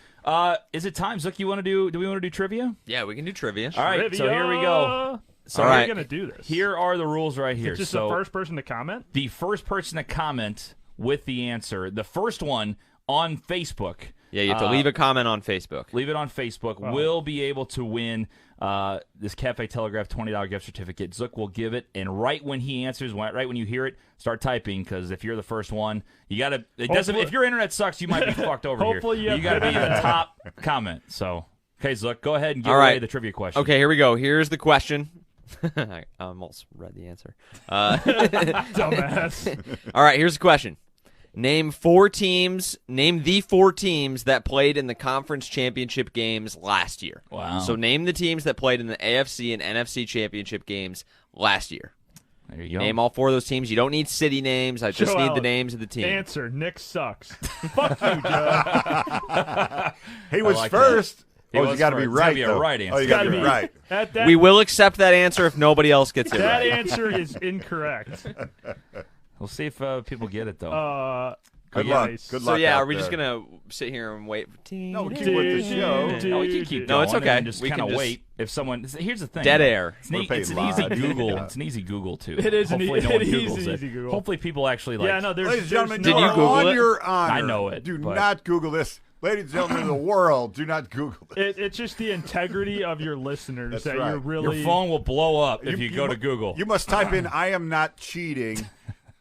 Speaker 1: Is it time, Zook? Do we want to do trivia?
Speaker 3: Yeah, we can do trivia.
Speaker 1: All right, so here we go.
Speaker 2: So
Speaker 3: All
Speaker 2: how are
Speaker 3: right.
Speaker 2: we going to do this?
Speaker 1: Here are the rules right here.
Speaker 2: It's just
Speaker 1: so
Speaker 2: the first person to comment.
Speaker 1: the first person to comment with the answer, the first one on Facebook.
Speaker 3: Yeah, you have to leave a comment on Facebook.
Speaker 1: Leave it on Facebook. Will be able to win this Cafe Telegraph $20 gift certificate. Zook will give it, and right when he answers, right when you hear it, start typing because if you're the first one, you gotta. It doesn't. If your internet sucks, you might be fucked over
Speaker 2: Hopefully
Speaker 1: here.
Speaker 2: you
Speaker 1: You
Speaker 2: have
Speaker 1: gotta be
Speaker 2: good
Speaker 1: the top comment. So, okay, Zook, go ahead and give
Speaker 3: All
Speaker 1: away
Speaker 3: right.
Speaker 1: the trivia question.
Speaker 3: Okay, here we go. Here's the question. I almost read the answer.
Speaker 2: Dumbass.
Speaker 3: All right, here's the question. Name the 4 teams that played in the conference championship games last year.
Speaker 1: Wow.
Speaker 3: So name the teams that played in the AFC and NFC championship games last year.
Speaker 1: There you go.
Speaker 3: Name all 4 of those teams. You don't need city names. I just
Speaker 2: Joe
Speaker 3: need the
Speaker 2: Allen.
Speaker 3: names of the team.
Speaker 2: Answer: Nick sucks. Fuck you, Joe.
Speaker 4: He was
Speaker 1: like
Speaker 4: first.
Speaker 1: He
Speaker 4: Oh,
Speaker 1: was
Speaker 4: you got to be
Speaker 1: first.
Speaker 4: right.
Speaker 1: It's gotta be a
Speaker 4: though.
Speaker 1: right
Speaker 4: Oh,
Speaker 1: answer.
Speaker 4: you got to
Speaker 2: Gotta
Speaker 4: be
Speaker 2: be.
Speaker 4: right.
Speaker 2: That,
Speaker 3: We will accept that answer if nobody else gets it
Speaker 2: that
Speaker 3: right.
Speaker 2: answer is incorrect.
Speaker 1: We'll see if people get it though.
Speaker 4: Good luck.
Speaker 2: nice.
Speaker 4: Good
Speaker 3: So
Speaker 4: luck.
Speaker 3: yeah,
Speaker 4: out
Speaker 3: are we just
Speaker 4: there.
Speaker 3: gonna sit here and wait?
Speaker 4: No, keep with the show.
Speaker 1: No, we can keep
Speaker 3: No,
Speaker 1: going.
Speaker 3: it's okay.
Speaker 1: And just
Speaker 3: We
Speaker 1: kind of
Speaker 3: can just-
Speaker 1: wait. If someone, here's the thing.
Speaker 3: Dead air.
Speaker 1: It's,
Speaker 4: We're paid
Speaker 1: it's an easy
Speaker 4: live.
Speaker 1: Google.
Speaker 4: Yeah.
Speaker 1: It's an easy Google too.
Speaker 2: It is an
Speaker 1: Hopefully no
Speaker 2: it
Speaker 1: one
Speaker 2: is
Speaker 1: Googles
Speaker 2: an
Speaker 1: it.
Speaker 2: easy Google.
Speaker 1: Hopefully people actually like.
Speaker 2: Yeah, no, there's.
Speaker 4: Ladies and gentlemen,
Speaker 3: Did
Speaker 4: you
Speaker 3: you
Speaker 4: are
Speaker 3: Google
Speaker 4: on
Speaker 3: it?
Speaker 4: your honor.
Speaker 1: I know it,
Speaker 4: Do
Speaker 1: but-
Speaker 4: not Google this. Ladies and gentlemen of the world, do not Google this.
Speaker 2: It's just the integrity of your listeners
Speaker 4: That's
Speaker 2: that
Speaker 4: right.
Speaker 2: you're really.
Speaker 1: Your phone will blow up if you go to Google.
Speaker 4: You must type in, I am not cheating.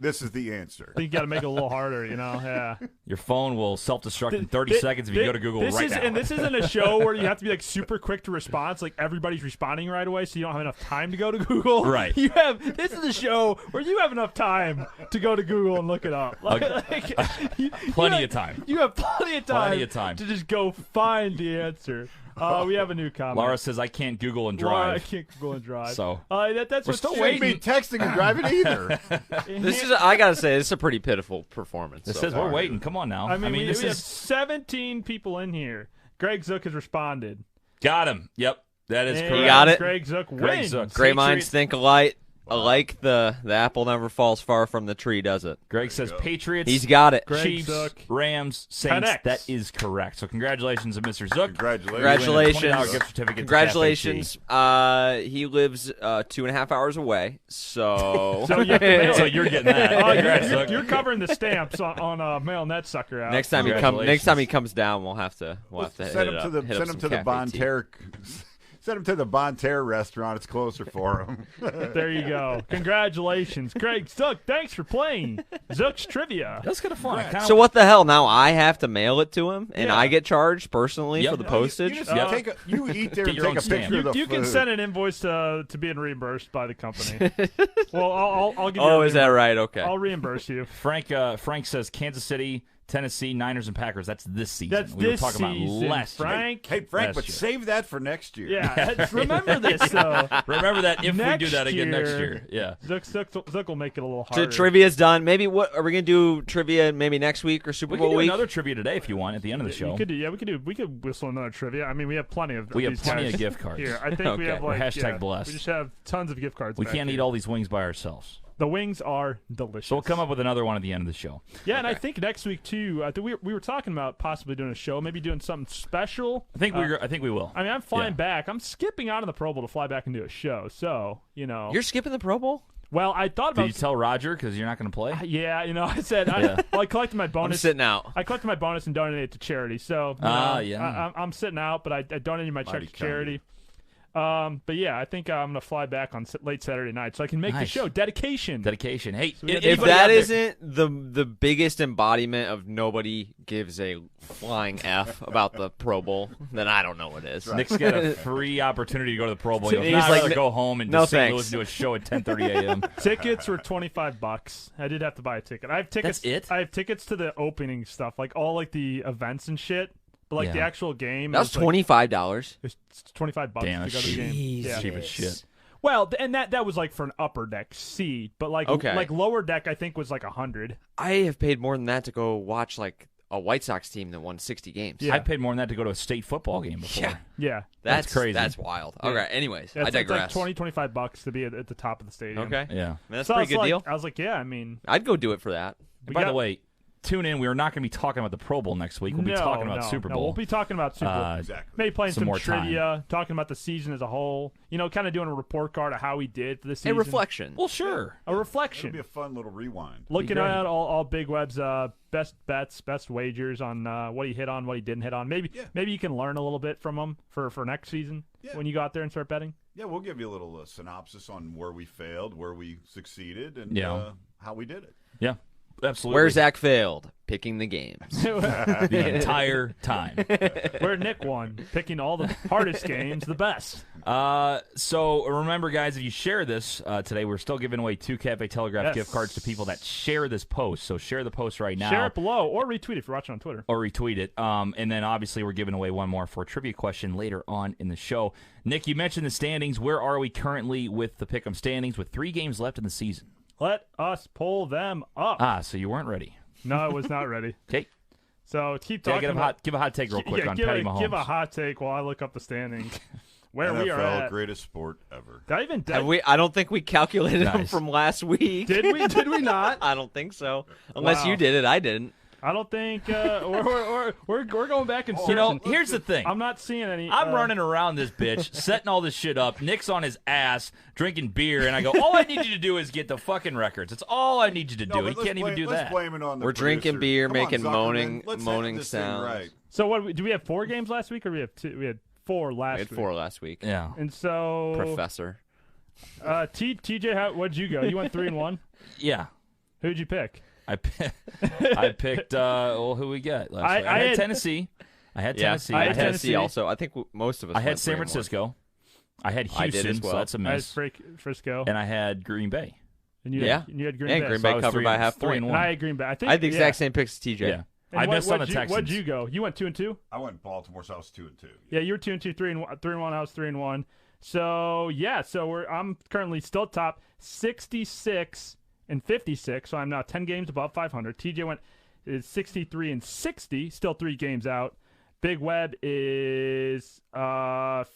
Speaker 4: This is the answer.
Speaker 2: You got to make it a little harder, Yeah.
Speaker 1: Your phone will self-destruct in 30 seconds if you go to Google
Speaker 2: this
Speaker 1: right
Speaker 2: is,
Speaker 1: now.
Speaker 2: And this isn't a show where you have to be like super quick to respond. Like everybody's responding right away, so you don't have enough time to go to Google.
Speaker 1: Right.
Speaker 2: This is a show where you have enough time to go to Google and look it up.
Speaker 1: Plenty of time.
Speaker 2: You have plenty of time.
Speaker 1: Plenty of time.
Speaker 2: to just go find the answer. We have a new comment.
Speaker 1: Laura says I can't Google and
Speaker 2: Laura, I
Speaker 1: drive.
Speaker 2: can't Google and drive.
Speaker 1: So,
Speaker 2: that's
Speaker 1: we're
Speaker 2: what's
Speaker 1: still
Speaker 4: Shouldn't be texting and driving either.
Speaker 3: This is, I gotta say, this is a pretty pitiful performance.
Speaker 1: This
Speaker 3: so
Speaker 1: says
Speaker 3: far.
Speaker 1: we're waiting. Come on now.
Speaker 2: I mean,
Speaker 1: this
Speaker 2: we have
Speaker 1: is
Speaker 2: 17 people in here. Greg Zook has responded.
Speaker 1: got him. Yep, that is
Speaker 2: And
Speaker 1: correct.
Speaker 3: got it.
Speaker 2: Greg Zook
Speaker 1: Greg
Speaker 2: wins.
Speaker 1: Zook.
Speaker 3: Great minds think alike. Like the apple never falls far from the tree, does it?
Speaker 1: Greg says Patriots.
Speaker 3: He's got it.
Speaker 2: Greg
Speaker 1: Chiefs,
Speaker 2: Zook.
Speaker 1: Rams, Saints.
Speaker 2: 10X.
Speaker 1: That is correct. So congratulations to Mr. Zook.
Speaker 3: Congratulations.
Speaker 1: You win a $20 gift certificate to
Speaker 3: Congratulations. He lives 2.5 hours away, so
Speaker 2: So you have to mail
Speaker 1: So
Speaker 2: it.
Speaker 1: you're getting that.
Speaker 2: Oh,
Speaker 1: Congrats,
Speaker 2: you're,
Speaker 1: Zook.
Speaker 2: you're covering the stamps on mailing that sucker out.
Speaker 3: next time he comes down, we'll have to
Speaker 4: Send him to the Send him to the Bon Terre restaurant. It's closer for him.
Speaker 2: There you go. Congratulations, Greg Zook. Thanks for playing Zook's Trivia.
Speaker 1: That's kind of fun. I kinda-
Speaker 3: So what the hell? Now I have to mail it to him, and
Speaker 2: Yeah.
Speaker 3: I get charged personally
Speaker 1: Yep.
Speaker 3: for the
Speaker 1: No,
Speaker 3: postage.
Speaker 4: You,
Speaker 1: Yep.
Speaker 4: you eat there
Speaker 1: Get
Speaker 4: and
Speaker 1: your
Speaker 4: take
Speaker 1: own
Speaker 4: a
Speaker 1: stamp.
Speaker 4: picture of the
Speaker 2: You can
Speaker 4: food.
Speaker 2: send an invoice to being reimbursed by the company. Well, I'll give you.
Speaker 3: Oh,
Speaker 2: a
Speaker 3: is that right? Okay.
Speaker 2: I'll reimburse you.
Speaker 1: Frank says Kansas City, Tennessee, Niners, and Packers. That's this season.
Speaker 2: That's
Speaker 1: we were
Speaker 2: this
Speaker 1: talking
Speaker 2: season,
Speaker 1: about last year.
Speaker 2: Frank.
Speaker 4: Hey, Frank,
Speaker 1: Last
Speaker 4: but
Speaker 1: year.
Speaker 4: save that for next year.
Speaker 2: Yeah, remember this though.
Speaker 1: Remember that if we
Speaker 2: Next
Speaker 1: do that again next
Speaker 2: year.
Speaker 1: year. Yeah.
Speaker 2: Zook will make it a little
Speaker 3: So
Speaker 2: harder.
Speaker 3: trivia's done. Maybe what are we gonna do? Trivia maybe next week or Super
Speaker 1: We
Speaker 3: Bowl
Speaker 1: can do
Speaker 3: week?
Speaker 1: another trivia today if you want at the end of the show.
Speaker 2: We could whistle another trivia. I mean, we have plenty of.
Speaker 1: We have
Speaker 2: these
Speaker 1: plenty
Speaker 2: guys
Speaker 1: of gift cards.
Speaker 2: here. I think
Speaker 3: Okay.
Speaker 2: we have
Speaker 1: We're
Speaker 2: like
Speaker 1: hashtag blessed.
Speaker 2: We just have tons of gift cards.
Speaker 1: We
Speaker 2: back
Speaker 1: can't
Speaker 2: here.
Speaker 1: eat all these wings by ourselves.
Speaker 2: The wings are delicious.
Speaker 1: So we'll come up with another one at the end of the show.
Speaker 2: Yeah, and I think next week too. I think we were talking about possibly doing a show, maybe doing something special.
Speaker 1: I think we will.
Speaker 2: I mean, I'm flying
Speaker 1: Yeah.
Speaker 2: back. I'm skipping out of the Pro Bowl to fly back and do a show. So
Speaker 3: You're skipping the Pro Bowl?
Speaker 2: well, I thought
Speaker 1: Did
Speaker 2: about.
Speaker 1: you tell Roger because you're not going to play?
Speaker 2: Yeah, I said
Speaker 1: Yeah.
Speaker 2: I collected my
Speaker 3: I'm
Speaker 2: bonus.
Speaker 3: sitting out.
Speaker 2: I collected my bonus and donated it to charity. So
Speaker 1: yeah.
Speaker 2: I'm sitting out, but I donated my check
Speaker 4: Mighty
Speaker 2: to charity. But yeah, I think I'm gonna fly back on late Saturday night so I can make the
Speaker 1: Nice.
Speaker 2: show. Dedication.
Speaker 1: Dedication. Hey,
Speaker 2: we have-
Speaker 3: If
Speaker 1: anybody
Speaker 3: that
Speaker 1: out there-
Speaker 3: isn't the biggest embodiment of nobody gives a flying F about the Pro Bowl, then I don't know what is.
Speaker 1: Nick's got a free opportunity to go to the Pro Bowl. He goes,
Speaker 3: He's
Speaker 1: nah, I'd
Speaker 3: like,
Speaker 1: rather go home and
Speaker 3: no
Speaker 1: just St.
Speaker 3: thanks.
Speaker 1: Louis and do a show at 10:30 a.m.
Speaker 2: Tickets were $25. I did have to buy a ticket. I have tickets.
Speaker 1: That's it?
Speaker 2: I have tickets to the opening stuff, like all like the events and shit. But like the
Speaker 1: Yeah.
Speaker 2: actual game,
Speaker 3: That was
Speaker 2: like,
Speaker 3: $25.
Speaker 2: it's $25
Speaker 1: Damn,
Speaker 2: to go to the game. Yeah.
Speaker 1: Cheap as shit.
Speaker 2: Well, and that was like for an upper deck seat, but like
Speaker 3: Okay.
Speaker 2: like lower deck, I think was like 100.
Speaker 3: I have paid more than that to go watch like a White Sox team that won 60 games.
Speaker 2: Yeah.
Speaker 1: I paid more than that to go to a state football game before.
Speaker 3: Yeah.
Speaker 2: Yeah,
Speaker 1: That's crazy.
Speaker 3: That's wild. Okay, anyways,
Speaker 2: That's
Speaker 3: I digress.
Speaker 2: It's like $25 to be at the top of the stadium.
Speaker 3: Okay.
Speaker 1: Yeah.
Speaker 3: Man, that's
Speaker 2: So
Speaker 3: a
Speaker 2: I
Speaker 3: pretty
Speaker 2: was
Speaker 3: good deal.
Speaker 2: like, I was like, yeah, I mean,
Speaker 3: I'd go do it for that.
Speaker 1: And by
Speaker 2: got-
Speaker 1: the way, tune in. We are not going to be talking about the Pro Bowl next week. We'll be talking about Super Bowl.
Speaker 2: we'll be talking about Super Bowl.
Speaker 4: Exactly.
Speaker 2: Maybe playing
Speaker 1: some
Speaker 2: some
Speaker 1: more time.
Speaker 2: trivia, talking about the season as a whole. Kind of doing a report card of how we did for the
Speaker 3: A
Speaker 2: season.
Speaker 3: reflection.
Speaker 1: Well, sure.
Speaker 2: A
Speaker 4: It'll
Speaker 2: reflection.
Speaker 4: be a fun little rewind.
Speaker 2: Looking
Speaker 1: great.
Speaker 2: at all Big Web's best bets, best wagers on what he hit on, what he didn't hit on. Maybe you can learn a little bit from him for next season when you go out there and start betting.
Speaker 4: Yeah, we'll give you a little synopsis on where we failed, where we succeeded, and how we did it.
Speaker 1: Yeah. Absolutely.
Speaker 3: Where Zach failed picking the games.
Speaker 1: the entire time?
Speaker 2: Where Nick won, picking all the hardest games, the best.
Speaker 1: So remember, guys, if you share this today, we're still giving away 2 Cafe Telegraph
Speaker 2: Yes.
Speaker 1: gift cards to people that share this post. So share the post right now.
Speaker 2: Share it below or retweet if you're watching on Twitter.
Speaker 1: Or retweet it. And then obviously we're giving away one more for a trivia question later on in the show. Nick, you mentioned the standings. Where are we currently with the Pick'em standings with 3 games left in the season?
Speaker 2: Let us pull them up.
Speaker 1: So you weren't ready.
Speaker 2: No, I was not ready.
Speaker 1: Okay.
Speaker 2: So keep
Speaker 1: Yeah,
Speaker 2: talking
Speaker 1: give a hot take real quick on
Speaker 2: give
Speaker 1: Patty
Speaker 2: a,
Speaker 1: Mahomes.
Speaker 2: give a hot take while I look up the standings. Where we are
Speaker 4: NFL,
Speaker 2: at.
Speaker 4: greatest sport ever.
Speaker 2: Did I even
Speaker 3: I don't think we calculated them
Speaker 1: Nice.
Speaker 3: from last week.
Speaker 2: Did we? Did we not?
Speaker 3: I don't think so. Unless
Speaker 2: Wow.
Speaker 3: you did it, I didn't.
Speaker 2: I don't think we're going back and
Speaker 1: You know,
Speaker 2: searching.
Speaker 1: here's the thing.
Speaker 2: I'm not seeing any.
Speaker 1: I'm running around this bitch, setting all this shit up. Nick's on his ass, drinking beer, and I go, all I need you to do is get the fucking records. It's all I need you to do.
Speaker 4: No,
Speaker 1: He
Speaker 4: but
Speaker 1: can't even do
Speaker 4: let's
Speaker 1: that.
Speaker 4: blame it on the
Speaker 3: We're drinking
Speaker 4: producer.
Speaker 3: beer,
Speaker 4: Come on,
Speaker 3: making
Speaker 4: Zuckerman. Let's
Speaker 3: moaning
Speaker 4: have this thing
Speaker 3: sounds.
Speaker 4: Right.
Speaker 2: So what? Do we have 4 games last week, or we have 2? We had 4 last
Speaker 3: We had
Speaker 2: week.
Speaker 3: 4 last week.
Speaker 1: Yeah.
Speaker 2: And so,
Speaker 3: Professor.
Speaker 2: TJ, what'd you go? You went 3-1.
Speaker 1: Yeah.
Speaker 2: Who'd you pick?
Speaker 1: I picked who we got last week? I
Speaker 2: I
Speaker 1: had
Speaker 2: had-
Speaker 1: Tennessee. I had
Speaker 3: Yeah,
Speaker 1: Tennessee.
Speaker 3: I
Speaker 2: I
Speaker 3: had
Speaker 2: had
Speaker 3: Tennessee
Speaker 2: Tennessee.
Speaker 3: also. I think most of us
Speaker 1: I had
Speaker 3: went
Speaker 1: San
Speaker 3: 3-1.
Speaker 1: Francisco. I had
Speaker 3: I did
Speaker 1: Houston,
Speaker 3: as well.
Speaker 1: so that's a
Speaker 2: I had
Speaker 1: miss.
Speaker 2: Frisco.
Speaker 1: And I I had Green Bay.
Speaker 2: And you
Speaker 3: Yeah.
Speaker 2: had, and you had Green
Speaker 3: And
Speaker 2: Bay.
Speaker 3: Green
Speaker 1: So
Speaker 3: Bay
Speaker 1: I was
Speaker 3: covered by
Speaker 1: 3
Speaker 3: half point.
Speaker 1: and
Speaker 2: And
Speaker 1: 1.
Speaker 2: I had Green Bay. I think
Speaker 3: I had the exact same picks as TJ.
Speaker 1: Yeah.
Speaker 2: And
Speaker 1: I
Speaker 2: what-
Speaker 1: missed on the
Speaker 2: what'd you-
Speaker 1: Texans.
Speaker 2: What'd you go? You went 2-2.
Speaker 4: I went Baltimore, so I was 2-2.
Speaker 2: Yeah, you were 2-2, 3-1. I was 3-1. So I'm currently still top, 66 and 56. So I'm now 10 games above 500. TJ went is 63 and 60, still 3 games out. Big Web is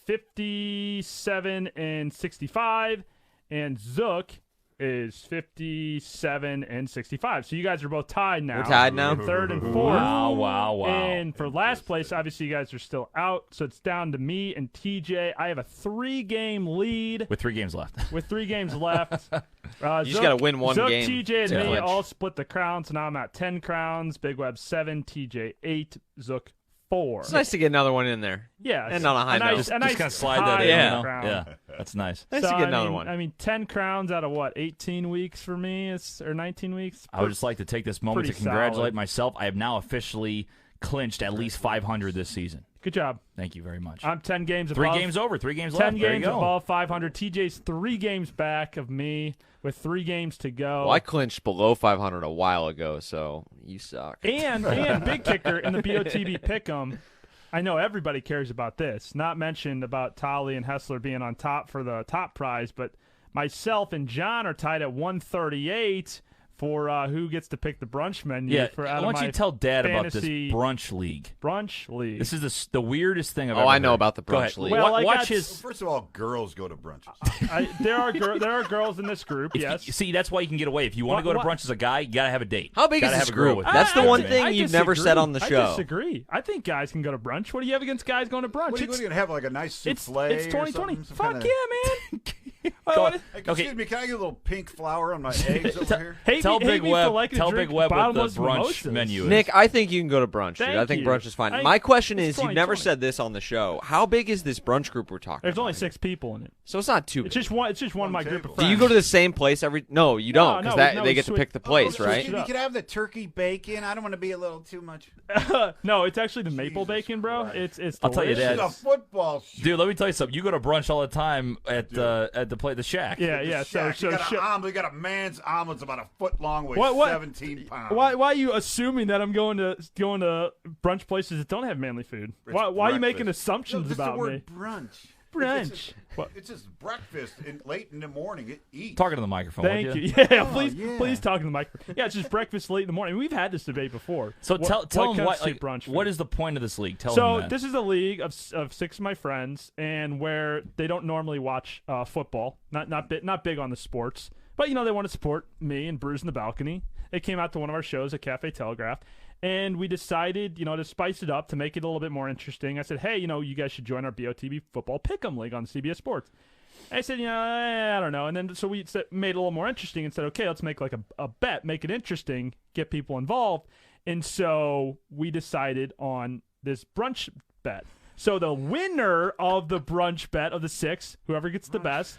Speaker 2: 57 and 65, and Zook is 57 and 65. So you guys are both tied now.
Speaker 3: We're tied now?
Speaker 2: In third and fourth.
Speaker 1: Wow.
Speaker 2: And for last place, obviously you guys are still out, so it's down to me and TJ. I have a 3-game lead
Speaker 1: With 3 games left.
Speaker 2: with 3 games left.
Speaker 3: You just got to win one
Speaker 2: Zook,
Speaker 3: game.
Speaker 2: TJ, and
Speaker 3: to
Speaker 2: me
Speaker 3: clinch.
Speaker 2: all split the crown, so now I'm at 10 crowns. Big Web 7, TJ 8, Zook 4.
Speaker 3: It's nice to get another one in there.
Speaker 2: Yeah,
Speaker 3: And on a high note.
Speaker 1: Just
Speaker 2: nice
Speaker 1: kind of slide that
Speaker 2: high
Speaker 1: in.
Speaker 3: Yeah.
Speaker 2: crown.
Speaker 1: Yeah, that's nice.
Speaker 3: Nice
Speaker 2: So,
Speaker 3: to get
Speaker 2: I
Speaker 3: another
Speaker 2: mean,
Speaker 3: one.
Speaker 2: I mean, 10 crowns out of what, 18 weeks for me, or 19 weeks?
Speaker 1: I would just like to take this moment to
Speaker 2: Pretty
Speaker 1: congratulate
Speaker 2: solid.
Speaker 1: myself. I have now officially clinched at least 500 this season.
Speaker 2: Good job.
Speaker 1: Thank you very much.
Speaker 2: I'm 10 games
Speaker 1: 3
Speaker 2: above.
Speaker 1: games over, 3 games
Speaker 2: 10
Speaker 1: left. There you
Speaker 2: games
Speaker 1: go.
Speaker 2: above 500. TJ's 3 games back of me with 3 games to go.
Speaker 3: Well, I clinched below 500 a while ago, so you suck.
Speaker 2: And big kicker in the BOTB Pick'em. I know everybody cares about this. Not mentioned about Tolly and Hessler being on top for the top prize, but myself and John are tied at 138 for who gets to pick the brunch menu.
Speaker 1: Yeah,
Speaker 2: for
Speaker 1: I
Speaker 2: out of
Speaker 1: want you
Speaker 2: my
Speaker 1: to tell Dad about this
Speaker 2: fantasy
Speaker 1: brunch league.
Speaker 2: brunch league.
Speaker 1: This is the weirdest thing I've
Speaker 3: Oh,
Speaker 1: ever
Speaker 3: I know
Speaker 1: heard.
Speaker 3: about the
Speaker 1: Go
Speaker 3: brunch
Speaker 1: ahead.
Speaker 3: league.
Speaker 2: Well, I
Speaker 1: Watch
Speaker 2: got-
Speaker 1: his.
Speaker 4: First of all, girls go to brunches.
Speaker 2: there are girls in this group. Yes.
Speaker 1: See, that's why you can get away. If you want to go to
Speaker 2: What-
Speaker 1: brunch as a guy, you gotta have a date.
Speaker 3: How big
Speaker 1: Gotta
Speaker 3: is
Speaker 1: have
Speaker 3: this
Speaker 1: a girl
Speaker 3: group?
Speaker 1: with you.
Speaker 3: That's the one
Speaker 1: I-
Speaker 3: thing
Speaker 2: I
Speaker 3: you've never
Speaker 2: disagree.
Speaker 3: said on the show.
Speaker 2: I disagree. I think guys can go to brunch. What do you have against guys going to brunch?
Speaker 4: What are you going to have, like a nice
Speaker 2: it's
Speaker 4: souffle?
Speaker 2: it's 2020.
Speaker 4: Or something? Some
Speaker 2: Fuck
Speaker 4: kinda-
Speaker 2: yeah, man.
Speaker 1: Go-
Speaker 4: Hey,
Speaker 1: Okay.
Speaker 4: excuse me, can I get a little pink flour on my eggs over here?
Speaker 2: Hate
Speaker 1: Tell
Speaker 2: me- hate
Speaker 1: Big
Speaker 2: me for
Speaker 1: Web.
Speaker 2: liking to
Speaker 1: Tell
Speaker 2: drink
Speaker 1: Big Web what the
Speaker 2: bottomless
Speaker 1: brunch
Speaker 2: mimosas.
Speaker 1: menu is.
Speaker 3: Nick, I think you can go to brunch, dude.
Speaker 2: Thank
Speaker 3: I think
Speaker 2: you.
Speaker 3: brunch is fine.
Speaker 2: Thank-
Speaker 3: My question
Speaker 2: it's
Speaker 3: is, you've never
Speaker 2: 2020.
Speaker 3: said this on the show. How big is this brunch group we're talking
Speaker 2: There's
Speaker 3: about?
Speaker 2: only 6 people in it.
Speaker 3: So it's not too big.
Speaker 2: It's just one. It's just one of my group
Speaker 4: table.
Speaker 2: of
Speaker 3: Do
Speaker 2: friends.
Speaker 3: you go to the same place every? No, you don't, because
Speaker 2: no,
Speaker 3: they
Speaker 2: we
Speaker 3: get to
Speaker 2: switch-
Speaker 3: pick the place,
Speaker 2: oh,
Speaker 3: right?
Speaker 2: switch it up.
Speaker 4: Can I have the turkey bacon? I don't want to be a little too much.
Speaker 2: No, it's actually the maple
Speaker 4: Jesus
Speaker 2: bacon, bro.
Speaker 4: Christ.
Speaker 2: It's.
Speaker 1: I'll tell you
Speaker 2: delicious.
Speaker 1: that.
Speaker 4: This is a football shoot.
Speaker 1: Dude, let me tell you something. You go to brunch all the time at the Shack.
Speaker 2: Yeah, yeah. So,
Speaker 4: Shack, you got an
Speaker 2: so,
Speaker 4: omelet. You got a man's omelet's about a foot long, weighs
Speaker 2: What-
Speaker 4: 17 pounds.
Speaker 2: why are you assuming that I'm going to brunch places that don't have manly food? Why are you making
Speaker 4: breakfast.
Speaker 2: assumptions
Speaker 4: No, just
Speaker 2: about
Speaker 4: the word
Speaker 2: me?
Speaker 4: brunch.
Speaker 2: Brunch.
Speaker 4: It's just breakfast late in the morning. Eat.
Speaker 1: Talking to the microphone.
Speaker 2: Thank
Speaker 1: would
Speaker 2: you. Yeah, please,
Speaker 4: yeah.
Speaker 2: please talk to the microphone. Yeah, it's just breakfast late in the morning. We've had this debate before.
Speaker 1: So
Speaker 2: What-
Speaker 1: tell
Speaker 2: what
Speaker 1: him what
Speaker 2: constitutes brunch.
Speaker 1: what
Speaker 2: food?
Speaker 1: is the point of this league? Tell
Speaker 2: So
Speaker 1: him that.
Speaker 2: this is a league of 6 of my friends, and where they don't normally watch football. Not big on the sports, but they want to support me and Brews in the Balcony. They came out to one of our shows at Cafe Telegraph, and we decided, to spice it up to make it a little bit more interesting. I said, hey, you guys should join our BOTB Football Pick'em League on CBS Sports. And I said, I don't know. And then so we made it a little more interesting and said, okay, let's make like a bet, make it interesting, get people involved. And so we decided on this brunch bet. So the winner of the brunch bet of the 6, whoever gets the best,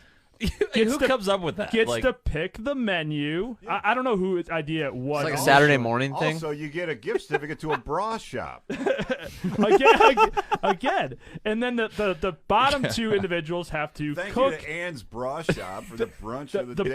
Speaker 1: Who comes up with that?
Speaker 2: gets
Speaker 1: Like,
Speaker 2: to pick the menu. I don't know whose idea it was.
Speaker 3: It's like a
Speaker 4: Also-
Speaker 3: Saturday morning thing.
Speaker 4: Also, you get a gift certificate to a bra shop.
Speaker 2: again. And then the bottom 2 individuals have to
Speaker 4: Thank
Speaker 2: cook.
Speaker 4: you to Ann's Bra Shop for the brunch of the day.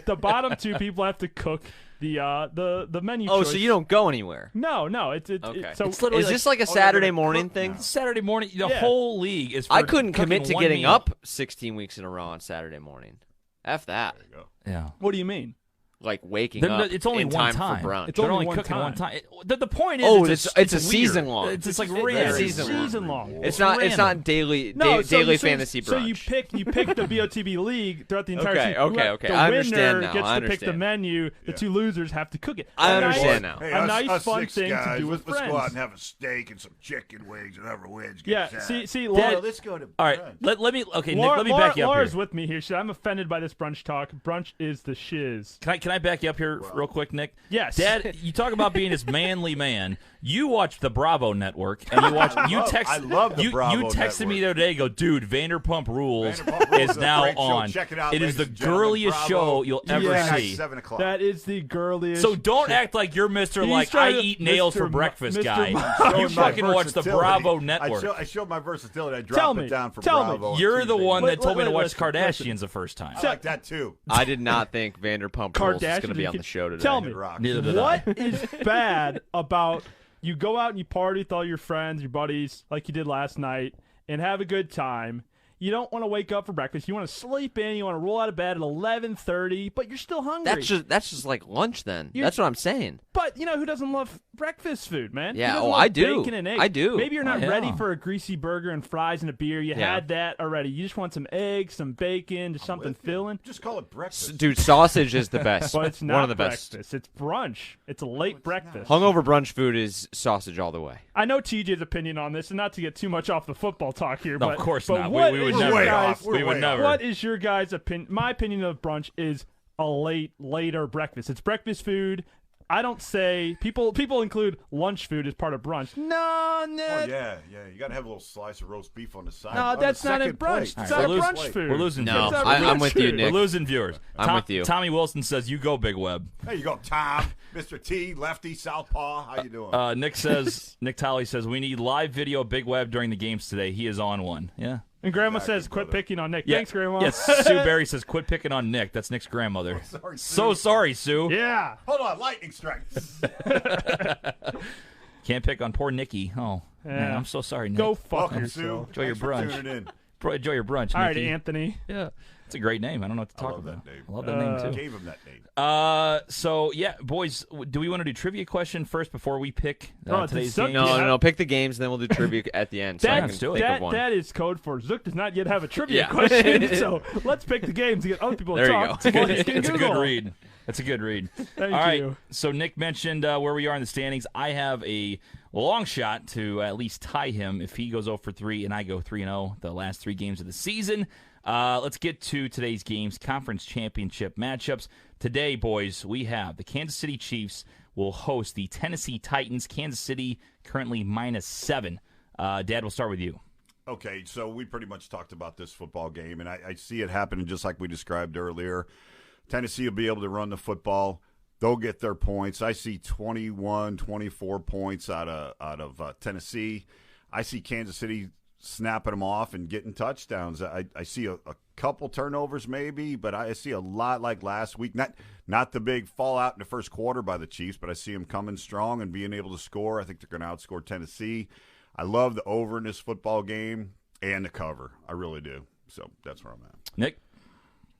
Speaker 2: The bottom 2 people have to cook the menu.
Speaker 3: Oh,
Speaker 2: choice.
Speaker 3: so you don't go anywhere?
Speaker 2: No. Okay.
Speaker 3: Okay.
Speaker 2: So
Speaker 1: It's literally
Speaker 3: Is this like a
Speaker 4: they're
Speaker 3: Saturday
Speaker 4: gonna
Speaker 3: morning
Speaker 4: cook
Speaker 3: thing?
Speaker 4: now.
Speaker 1: Saturday morning. The
Speaker 2: Yeah.
Speaker 1: whole league is. For
Speaker 3: I couldn't commit
Speaker 1: cooking
Speaker 3: to
Speaker 1: one
Speaker 3: getting
Speaker 1: meal.
Speaker 3: up 16 weeks in a row on Saturday morning. F that.
Speaker 1: Yeah.
Speaker 2: what do you mean?
Speaker 3: Like waking
Speaker 1: They're-
Speaker 3: up
Speaker 1: it's only
Speaker 3: in
Speaker 1: one
Speaker 3: time for brunch.
Speaker 2: It's
Speaker 1: They're
Speaker 2: only
Speaker 1: only
Speaker 2: one
Speaker 1: cooking
Speaker 2: time.
Speaker 1: one time. The point is,
Speaker 3: Oh,
Speaker 1: it's
Speaker 3: it's a
Speaker 1: weird.
Speaker 3: season long.
Speaker 1: It's like
Speaker 3: It's
Speaker 1: random.
Speaker 3: season long.
Speaker 2: Season long.
Speaker 3: It's not
Speaker 1: random.
Speaker 3: daily
Speaker 2: No,
Speaker 3: daily
Speaker 2: so
Speaker 3: fantasy brunch.
Speaker 2: So you pick the BOTB league throughout the entire
Speaker 3: Okay,
Speaker 2: season.
Speaker 3: okay.
Speaker 2: The
Speaker 3: I
Speaker 2: winner
Speaker 3: understand now.
Speaker 2: gets
Speaker 3: I
Speaker 2: to pick the
Speaker 3: understand.
Speaker 2: menu. The 2 losers have to cook it.
Speaker 3: I
Speaker 2: A
Speaker 3: understand
Speaker 2: nice-
Speaker 3: now.
Speaker 4: Hey,
Speaker 2: A
Speaker 4: us,
Speaker 2: nice
Speaker 4: us
Speaker 2: fun
Speaker 4: 6
Speaker 2: thing
Speaker 4: guys,
Speaker 2: to do with
Speaker 4: let's
Speaker 2: friends.
Speaker 4: go out and have a steak and some chicken wings and have a wedge.
Speaker 2: Yeah.
Speaker 4: Get
Speaker 2: See,
Speaker 4: sad.
Speaker 2: Laura,
Speaker 4: let's go to
Speaker 1: All right.
Speaker 4: brunch.
Speaker 1: Let me. Okay, Nick.
Speaker 2: Laura,
Speaker 1: Let me back you up
Speaker 2: Laura's
Speaker 1: here.
Speaker 2: with me here. I'm offended by this brunch talk. Brunch is the shiz.
Speaker 1: Can I back you up here real quick, Nick?
Speaker 2: Yes.
Speaker 1: Dad, you talk about being this manly man. You watch the Bravo Network, and
Speaker 4: I love the Bravo
Speaker 1: You texted me
Speaker 4: Network.
Speaker 1: the other day. Go, dude. Vanderpump Rules
Speaker 4: Vanderpump Rules
Speaker 1: is
Speaker 4: is a
Speaker 1: now
Speaker 4: great show.
Speaker 1: on.
Speaker 4: Check it out,
Speaker 1: It is
Speaker 4: ladies
Speaker 1: the
Speaker 4: and gentlemen.
Speaker 1: girliest
Speaker 4: Bravo.
Speaker 1: show you'll ever
Speaker 4: Tuesday night,
Speaker 1: see.
Speaker 4: 7 o'clock.
Speaker 2: That is the girliest.
Speaker 1: So don't act like you're Mr.
Speaker 2: He's
Speaker 1: Like I
Speaker 2: trying to-
Speaker 1: eat nails
Speaker 2: Mr.
Speaker 1: for breakfast
Speaker 2: Mr.
Speaker 1: guy.
Speaker 2: Showing
Speaker 1: You
Speaker 4: my
Speaker 1: fucking watch the
Speaker 4: versatility.
Speaker 1: Bravo Network.
Speaker 4: I showed my versatility. I
Speaker 2: Tell
Speaker 4: dropped
Speaker 2: me.
Speaker 4: it down for
Speaker 2: Tell me.
Speaker 4: Bravo. on
Speaker 1: You're the
Speaker 4: Tuesday.
Speaker 1: one that told me to
Speaker 2: wait,
Speaker 1: watch
Speaker 2: listen,
Speaker 1: Kardashians the first time.
Speaker 4: I like that too.
Speaker 3: I did not think Vanderpump Rules was going to be on the show today.
Speaker 2: Tell me.
Speaker 4: Rock.
Speaker 1: Neither did I.
Speaker 2: What is bad about you go out and you party with all your friends, your buddies, like you did last night, and have a good time. You don't want to wake up for breakfast. You want to sleep in. You want to roll out of bed at 11:30, but you're still hungry.
Speaker 3: That's just like lunch then. That's what I'm saying.
Speaker 2: But who doesn't love breakfast food, man?
Speaker 3: Yeah,
Speaker 2: Who doesn't love
Speaker 3: I do.
Speaker 2: Bacon and eggs?
Speaker 3: I do.
Speaker 2: Maybe you're not
Speaker 1: Yeah.
Speaker 2: ready for a greasy burger and fries and a beer. You had that already. You just want some eggs, some bacon, just something filling.
Speaker 4: Just call it breakfast.
Speaker 3: Dude, sausage is the best.
Speaker 2: But it's not
Speaker 3: one of the best.
Speaker 2: breakfast. It's brunch. It's a late breakfast.
Speaker 3: Hungover brunch food is sausage all the way.
Speaker 2: I know TJ's opinion on this, and not to get too much off the football talk here,
Speaker 1: No,
Speaker 2: but
Speaker 1: of course
Speaker 2: but
Speaker 1: not.
Speaker 2: what
Speaker 1: We would
Speaker 2: is
Speaker 1: never.
Speaker 2: your
Speaker 4: way
Speaker 2: guys-
Speaker 4: off.
Speaker 1: We would
Speaker 4: way
Speaker 1: never.
Speaker 2: What is your guys' opinion? My opinion of brunch is a later breakfast. It's breakfast food. I don't say people include lunch food as part of brunch. No.
Speaker 4: Oh, yeah. You got to have a little slice of roast beef on the side.
Speaker 2: No,
Speaker 4: On
Speaker 2: that's
Speaker 4: the
Speaker 2: not a
Speaker 4: second
Speaker 2: brunch.
Speaker 4: plate.
Speaker 2: It's
Speaker 1: All
Speaker 2: not
Speaker 1: right,
Speaker 2: a
Speaker 1: we're
Speaker 2: brunch
Speaker 4: losing-
Speaker 2: food.
Speaker 1: We're losing
Speaker 3: No,
Speaker 1: viewers.
Speaker 2: not
Speaker 3: I'm
Speaker 2: brunch
Speaker 3: with you,
Speaker 2: food.
Speaker 1: We're
Speaker 3: Nick.
Speaker 1: losing viewers.
Speaker 3: I'm with you.
Speaker 1: Tommy Wilson says, "You go, Big Web."
Speaker 4: There you go, Tom. Mr. T, lefty, southpaw. How you doing?
Speaker 1: Nick says, Nick Tolley says, "We need live video of Big Web during the games today. He is on one." Yeah.
Speaker 2: And Grandma
Speaker 4: Exactly,
Speaker 2: says, "Quit
Speaker 4: brother.
Speaker 2: picking on Nick."
Speaker 1: Yeah.
Speaker 2: Thanks, Grandma.
Speaker 1: Yes. Sue Berry says, "Quit picking on Nick." That's Nick's grandmother.
Speaker 4: Sorry,
Speaker 1: So
Speaker 4: Sue.
Speaker 1: sorry, Sue.
Speaker 2: Yeah.
Speaker 4: Hold on, lightning strikes.
Speaker 1: Can't pick on poor Nikki. Oh, man,
Speaker 2: Yeah.
Speaker 1: I'm so sorry, Nick.
Speaker 2: Go fuck
Speaker 4: Welcome,
Speaker 2: yourself.
Speaker 4: Sue.
Speaker 1: Enjoy your
Speaker 4: Thanks for
Speaker 1: brunch.
Speaker 4: tuning in.
Speaker 1: Enjoy your brunch,
Speaker 2: All right,
Speaker 1: Nikki.
Speaker 2: Anthony.
Speaker 1: Yeah. It's a great name. I don't know what to talk
Speaker 4: love
Speaker 1: about.
Speaker 4: that name.
Speaker 1: I love that name, too.
Speaker 4: Gave him that name.
Speaker 1: So yeah, boys, do we want to do trivia question first before we pick
Speaker 2: Oh,
Speaker 1: today's
Speaker 2: it's so-
Speaker 1: game?
Speaker 3: No. Pick the games, and then we'll do trivia at the end. So I can
Speaker 1: Let's do it.
Speaker 3: think
Speaker 2: That,
Speaker 3: of one.
Speaker 2: that is code for Zook does not yet have a trivia
Speaker 3: Yeah.
Speaker 2: question, so let's pick the games to get other people to
Speaker 3: There you
Speaker 2: talk.
Speaker 3: go.
Speaker 2: Well, just
Speaker 1: It's a good
Speaker 2: Google.
Speaker 1: read. That's a good read.
Speaker 2: Thank
Speaker 1: All right.
Speaker 2: you.
Speaker 1: So Nick mentioned where we are in the standings. I have a long shot to at least tie him if he goes 0 for 3 and I go 3-0 the last 3 games of the season. Let's get to today's games, conference championship matchups. Today, boys, we have the Kansas City Chiefs will host the Tennessee Titans. Kansas City currently -7. Dad, we'll start with you.
Speaker 4: Okay, so we pretty much talked about this football game, and I see it happening just like we described earlier. Tennessee will be able to run the football. They'll get their points. I see 21, 24 points out of Tennessee. I see Kansas City snapping them off and getting touchdowns. I see a couple turnovers maybe, but I see a lot like last week. Not the big fallout in the first quarter by the Chiefs, but I see them coming strong and being able to score. I think they're going to outscore Tennessee. I love the over in this football game and the cover. I really do. So that's where I'm at.
Speaker 1: Nick?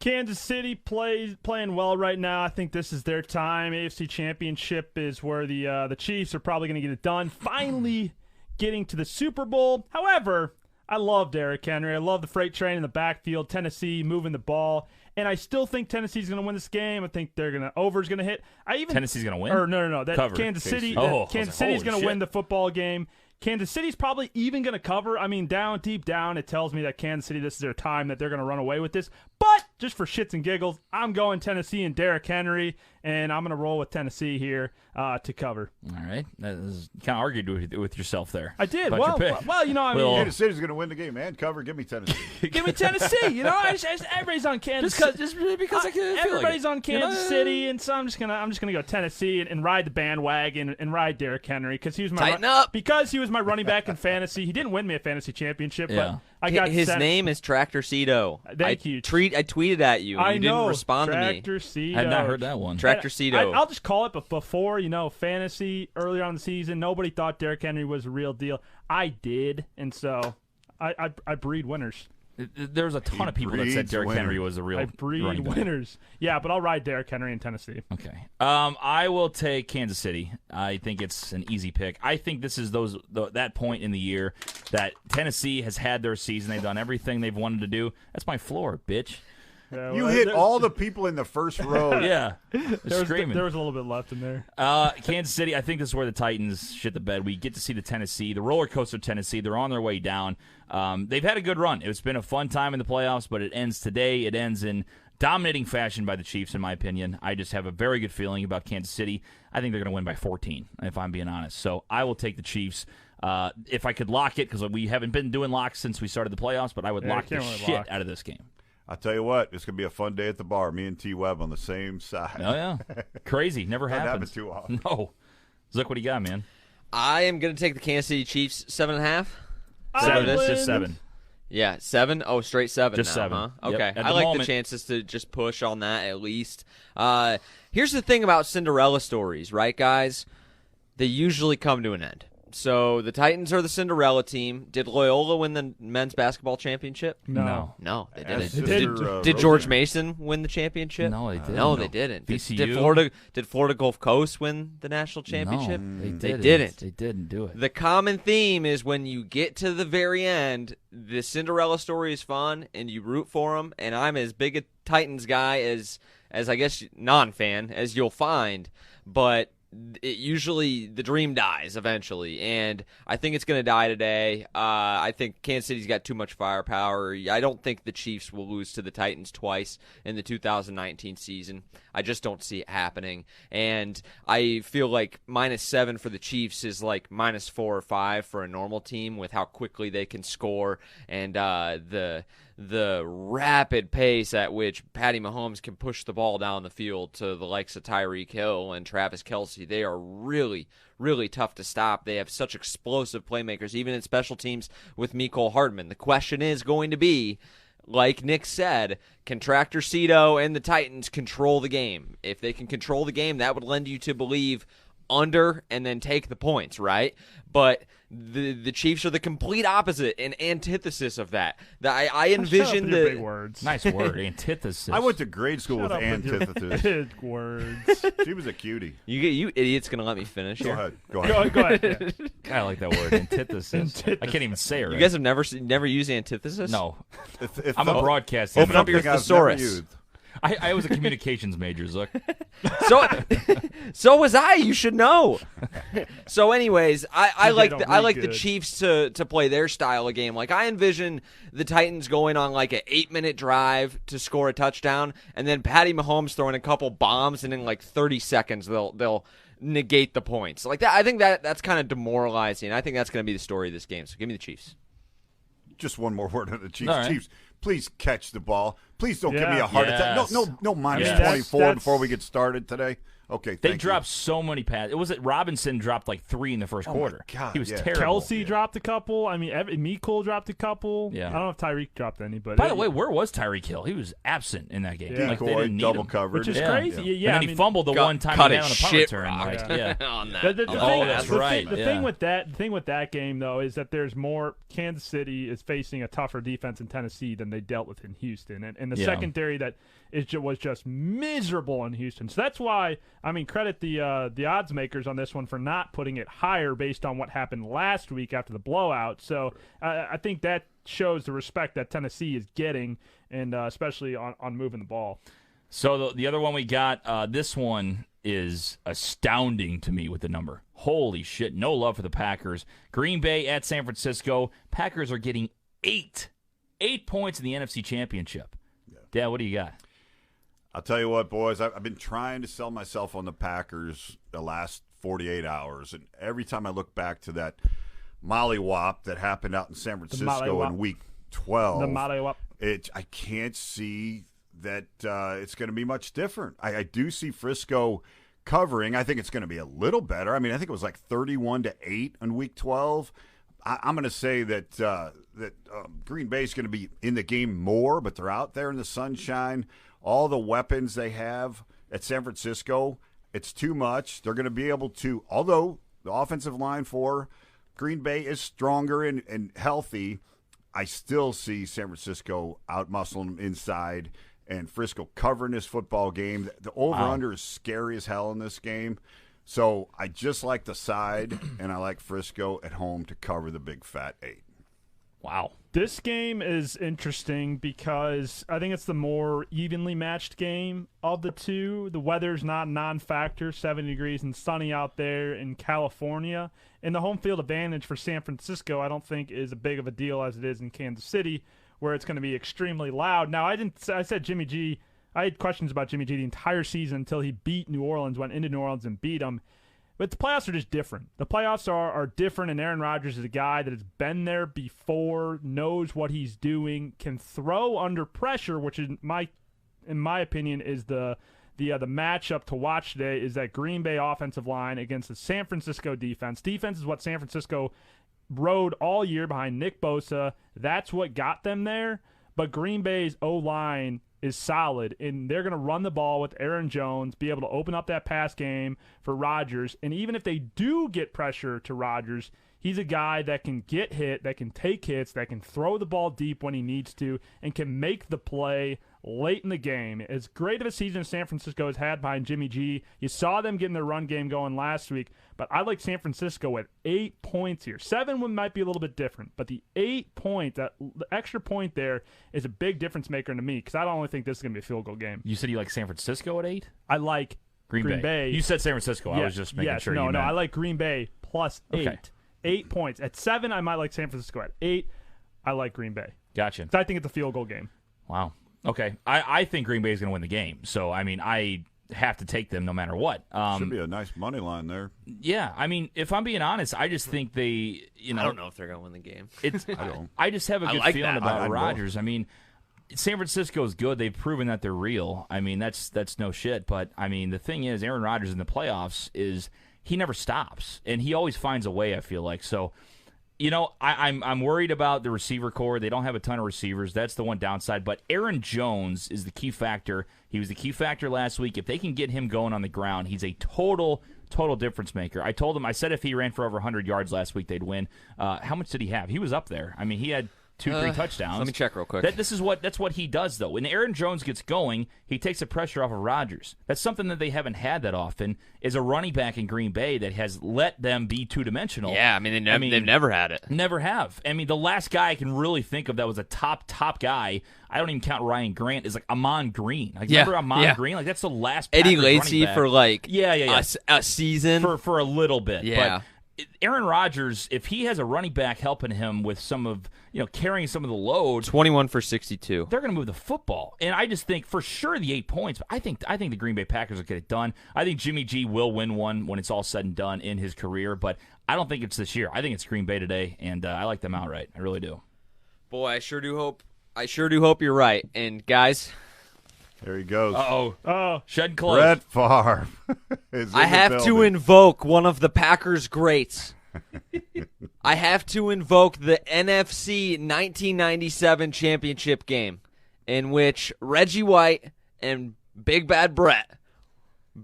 Speaker 2: Kansas City playing well right now. I think this is their time. AFC Championship is where the Chiefs are probably going to get it done. Finally getting to the Super Bowl. However, I love Derrick Henry. I love the freight train in the backfield. Tennessee moving the ball. And I still think Tennessee's going to win this game. I think over's going to hit.
Speaker 1: Tennessee's going to win?
Speaker 2: Or no. That
Speaker 1: Cover.
Speaker 2: Kansas City.
Speaker 1: Oh, I was
Speaker 2: Kansas
Speaker 1: like,
Speaker 2: City's
Speaker 1: holy
Speaker 2: going to
Speaker 1: shit.
Speaker 2: win the football game. Kansas City's probably even going to cover. I mean, deep down, it tells me that Kansas City, this is their time, that they're going to run away with this. But just for shits and giggles, I'm going Tennessee and Derrick Henry, and I'm going to roll with Tennessee here to cover.
Speaker 1: All right. That is, you kind of argued with yourself there.
Speaker 2: I did.
Speaker 1: About your pick.
Speaker 2: Well, I mean,
Speaker 1: Well,
Speaker 4: Kansas City's going to win the game, man. Cover, give me Tennessee.
Speaker 2: give me Tennessee. Everybody's on Kansas.
Speaker 1: Just because I feel like
Speaker 2: Everybody's
Speaker 1: it.
Speaker 2: on Kansas City, and so I'm just gonna go Tennessee and ride the bandwagon and ride Derrick Henry because he was my
Speaker 3: Tighten up.
Speaker 2: because he was my running back in fantasy. He didn't win me a fantasy championship,
Speaker 1: Yeah.
Speaker 2: but I got
Speaker 3: His
Speaker 2: sent.
Speaker 3: name is Tractor Cedo.
Speaker 2: Thank you.
Speaker 3: I tweeted at you.
Speaker 2: I
Speaker 3: You
Speaker 2: know.
Speaker 3: didn't respond to me.
Speaker 2: Tractor Cedo.
Speaker 1: I had not heard that one.
Speaker 3: Tractor Cedo.
Speaker 2: I'll just call it, but before, fantasy earlier on in the season, nobody thought Derrick Henry was a real deal. I did, and so I breed winners.
Speaker 1: There's a ton of people that said
Speaker 4: breeds
Speaker 1: Derrick
Speaker 4: winners.
Speaker 1: Henry was a real
Speaker 2: I breed
Speaker 1: running back.
Speaker 2: winners. Yeah, but I'll ride Derrick Henry in Tennessee.
Speaker 1: Okay. I will take Kansas City. I think it's an easy pick. I think this is that point in the year that Tennessee has had their season. They've done everything they've wanted to do. That's my floor, bitch.
Speaker 4: You hit all the people in the first row.
Speaker 1: Yeah.
Speaker 2: There
Speaker 1: Screaming.
Speaker 2: was a little bit left in there.
Speaker 1: Kansas City, I think this is where the Titans shit the bed. We get to see the Tennessee, the roller coaster Tennessee. They're on their way down. They've had a good run. It's been a fun time in the playoffs, but it ends today. It ends in dominating fashion by the Chiefs, in my opinion. I just have a very good feeling about Kansas City. I think they're going to win by 14, if I'm being honest. So I will take the Chiefs. If I could lock it, because we haven't been doing locks since we started the playoffs, but I would lock the
Speaker 2: can't really
Speaker 1: shit
Speaker 2: lock.
Speaker 1: out of this game.
Speaker 4: I'll tell you what, it's going to be a fun day at the bar. Me and T. Webb on the same side.
Speaker 1: Oh, yeah. Crazy. Never
Speaker 4: Doesn't happen
Speaker 1: happens.
Speaker 4: too often.
Speaker 1: No. Look what do you got, man.
Speaker 3: I am going to take the Kansas City Chiefs 7.5.
Speaker 1: Seven.
Speaker 2: Island.
Speaker 1: Just 7.
Speaker 3: Yeah, 7. Oh, straight 7
Speaker 1: Just
Speaker 3: now,
Speaker 1: 7.
Speaker 3: huh?
Speaker 1: Yep.
Speaker 3: Okay.
Speaker 1: At
Speaker 3: I
Speaker 1: the
Speaker 3: like
Speaker 1: moment-
Speaker 3: the chances to just push on that at least. Here's the thing about Cinderella stories, right, guys? They usually come to an end. So the Titans are the Cinderella team. Did Loyola win the men's basketball championship?
Speaker 2: No.
Speaker 3: No, they
Speaker 4: As
Speaker 3: didn't.
Speaker 4: Sister,
Speaker 3: Did George Mason win the championship?
Speaker 1: No, they didn't.
Speaker 3: No, they didn't. Did
Speaker 1: VCU?
Speaker 3: Florida Gulf Coast win the national championship?
Speaker 1: No,
Speaker 3: They didn't.
Speaker 1: They didn't do it.
Speaker 3: The common theme is when you get to the very end, the Cinderella story is fun, and you root for them. And I'm as big a Titans guy as I guess non-fan as you'll find, but usually the dream dies eventually, and I think it's going to die today. I think Kansas City's got too much firepower. I don't think the Chiefs will lose to the Titans twice in the 2019 season. I just don't see it happening, and I feel like -7 for the Chiefs is like -4 or -5 for a normal team with how quickly they can score and the rapid pace at which Patty Mahomes can push the ball down the field to the likes of Tyreek Hill and Travis Kelce. They are really, really tough to stop. They have such explosive playmakers, even in special teams with Mecole Hardman. The question is going to be, like Nick said, can Tractor Cito and the Titans control the game? If they can control the game, that would lend you to believe under and then take the points, right? But the Chiefs are the complete opposite and antithesis of that. I envision
Speaker 2: your big words.
Speaker 1: Nice word, antithesis.
Speaker 4: I went to grade school with
Speaker 2: Shut up with your
Speaker 4: antithesis.
Speaker 2: big words.
Speaker 4: She was a cutie.
Speaker 3: You idiots gonna let me finish
Speaker 4: Go
Speaker 3: here?
Speaker 4: ahead. Go ahead.
Speaker 2: Go ahead. Yeah.
Speaker 1: I like that word, antithesis. I can't even say it right.
Speaker 3: You guys have never used antithesis?
Speaker 1: No.
Speaker 4: If
Speaker 1: I'm
Speaker 4: the-
Speaker 1: a broadcast.
Speaker 3: Open up your
Speaker 4: something I've never
Speaker 3: thesaurus.
Speaker 4: used.
Speaker 1: I was a communications major, Zook.
Speaker 3: So was I. You should know. So, anyways, I
Speaker 2: They
Speaker 3: like
Speaker 2: don't
Speaker 3: I
Speaker 2: read
Speaker 3: like the
Speaker 2: good.
Speaker 3: Chiefs to play their style of game. Like I envision the Titans going on like an 8-minute drive to score a touchdown, and then Patty Mahomes throwing a couple bombs, and in like 30 seconds they'll negate the points. Like that, I think that's kind of demoralizing. I think that's going to be the story of this game. So give me the Chiefs.
Speaker 4: Just one more word on the Chiefs.
Speaker 1: All right.
Speaker 4: Chiefs, please catch the ball. Please don't give me
Speaker 2: Yeah.
Speaker 4: a heart attack.
Speaker 1: Yes.
Speaker 4: No minus
Speaker 1: Yes.
Speaker 4: 24
Speaker 2: That's-
Speaker 4: before we get started today. Okay,
Speaker 1: They
Speaker 4: thank
Speaker 1: dropped so many passes. It was it Robinson dropped like 3 in the first quarter.
Speaker 4: God,
Speaker 1: he was
Speaker 4: yeah.
Speaker 1: terrible.
Speaker 2: Kelsey dropped a couple. I mean, Mecole dropped a couple.
Speaker 1: Yeah.
Speaker 2: I don't know if Tyreek dropped any, but
Speaker 1: By the way, where was Tyreek Hill? He was absent in that game.
Speaker 2: Yeah.
Speaker 1: Like they
Speaker 4: Decoy,
Speaker 1: didn't need
Speaker 4: double
Speaker 1: him.
Speaker 4: covered.
Speaker 2: which is
Speaker 1: Yeah.
Speaker 2: crazy. Yeah,
Speaker 1: And then
Speaker 2: I
Speaker 1: he
Speaker 2: mean,
Speaker 1: fumbled the one time
Speaker 3: Cut
Speaker 1: he
Speaker 3: his
Speaker 1: had on a punt
Speaker 3: shit
Speaker 1: return.
Speaker 3: rock
Speaker 1: Like, yeah.
Speaker 3: on that.
Speaker 2: The
Speaker 1: Oh,
Speaker 2: thing,
Speaker 1: that's
Speaker 2: the
Speaker 1: right,
Speaker 2: Thing, the
Speaker 1: yeah.
Speaker 2: thing with that game though is that there's more. Kansas City is facing a tougher defense in Tennessee than they dealt with in Houston, and the
Speaker 1: Yeah.
Speaker 2: secondary that was just miserable in Houston. So that's why I mean credit the odds makers on this one for not putting it higher based on what happened last week after the blowout. So I think that shows the respect that Tennessee is getting, and especially on moving the ball.
Speaker 1: So the other one we got, this one is astounding to me with the number. Holy shit, no love for the Packers. Green Bay at San Francisco. Packers are getting 8 points in the NFC Championship. Dad, what do you got?
Speaker 4: I'll tell you what, boys. I've been trying to sell myself on the Packers the last 48 hours, and every time I look back to that mollywop that happened out in San Francisco
Speaker 2: mollywop.
Speaker 4: in Week 12,
Speaker 2: The motto up.
Speaker 4: I can't see that it's going to be much different. I do see Frisco covering. I think it's going to be a little better. I mean, I think it was like 31-8 in Week 12. I'm going to say that Green Bay is going to be in the game more, but they're out there in the sunshine. All the weapons they have at San Francisco, it's too much. They're going to be able to, although the offensive line for Green Bay is stronger and healthy, I still see San Francisco out-muscling them inside and Frisco covering this football game. The over-under is scary as hell in this game. So I just like the side, and I like Frisco at home to cover the big fat 8.
Speaker 1: Wow.
Speaker 2: This game is interesting because I think it's the more evenly matched game of the two. The weather's not a non-factor, 70 degrees and sunny out there in California. And the home field advantage for San Francisco I don't think is as big of a deal as it is in Kansas City, where it's going to be extremely loud. Now, I said Jimmy G. I had questions about Jimmy G the entire season until he beat New Orleans, went into New Orleans and beat them. But the playoffs are just different. The playoffs are different, and Aaron Rodgers is a guy that has been there before, knows what he's doing, can throw under pressure, which in my opinion is the matchup to watch today. Is that Green Bay offensive line against the San Francisco defense. Defense is what San Francisco rode all year behind Nick Bosa. That's what got them there. But Green Bay's O-line is solid, and they're going to run the ball with Aaron Jones, be able to open up that pass game for Rodgers. And even if they do get pressure to Rodgers, he's a guy that can get hit, that can take hits, that can throw the ball deep when he needs to, and can make the play late in the game. As great of a season as San Francisco has had behind Jimmy G, you saw them getting their run game going last week, but I like San Francisco at 8 points here. 7 might be a little bit different, but the 8 point, the extra point there is a big difference maker to me because I don't only think this is going to be a field goal game.
Speaker 1: You said you like San Francisco at 8?
Speaker 2: I like Green Bay.
Speaker 1: You said San Francisco. I was just making sure you meant.
Speaker 2: No, I like Green Bay plus 8.
Speaker 1: Okay.
Speaker 2: 8 points. At 7, I might like San Francisco. At 8, I like Green Bay.
Speaker 1: Gotcha.
Speaker 2: I think it's a field goal game.
Speaker 1: Wow. Okay. I think Green Bay is going to win the game. So, I mean, I have to take them no matter what.
Speaker 4: Should be a nice money line there.
Speaker 1: Yeah. I mean, if I'm being honest, I just think they,
Speaker 3: I don't know if they're going to win the game.
Speaker 1: I just have a good
Speaker 3: like
Speaker 1: feeling
Speaker 3: that.
Speaker 1: about Rodgers. I mean, San Francisco is good. They've proven that they're real. I mean, that's no shit. But, I mean, the thing is, Aaron Rodgers in the playoffs is he never stops. And he always finds a way, I feel like. So, I'm worried about the receiver core. They don't have a ton of receivers. That's the one downside. But Aaron Jones is the key factor. He was the key factor last week. If they can get him going on the ground, he's a total difference maker. I said if he ran for over 100 yards last week, they'd win. How much did he have? He was up there. I mean, he had 2-3 touchdowns.
Speaker 3: Let me check real quick.
Speaker 1: That's what he does, though. When Aaron Jones gets going, he takes the pressure off of Rodgers. That's something that they haven't had that often, is a running back in Green Bay that has let them be two-dimensional.
Speaker 3: Yeah, they've never had it.
Speaker 1: Never have. I mean, the last guy I can really think of that was a top guy, I don't even count Ryan Grant, is like Amon Green. Remember Amon Green? Like, that's the last
Speaker 3: Eddie
Speaker 1: Packers running
Speaker 3: Lacy
Speaker 1: back.
Speaker 3: for like
Speaker 1: a
Speaker 3: season.
Speaker 1: For a little bit.
Speaker 3: Yeah.
Speaker 1: But Aaron Rodgers, if he has a running back helping him with some of, carrying some of the load,
Speaker 3: 21 for 62.
Speaker 1: They're going to move the football. And I just think for sure the 8 points, I think the Green Bay Packers will get it done. I think Jimmy G will win one when it's all said and done in his career, but I don't think it's this year. I think it's Green Bay today, and I like them outright. I really do.
Speaker 3: Boy, I sure do hope you're right. And guys,
Speaker 4: there he goes.
Speaker 1: Uh-oh. Shedding clothes.
Speaker 4: Brett Favre.
Speaker 3: I have to invoke one of the Packers' greats. I have to invoke the NFC 1997 championship game in which Reggie White and Big Bad Brett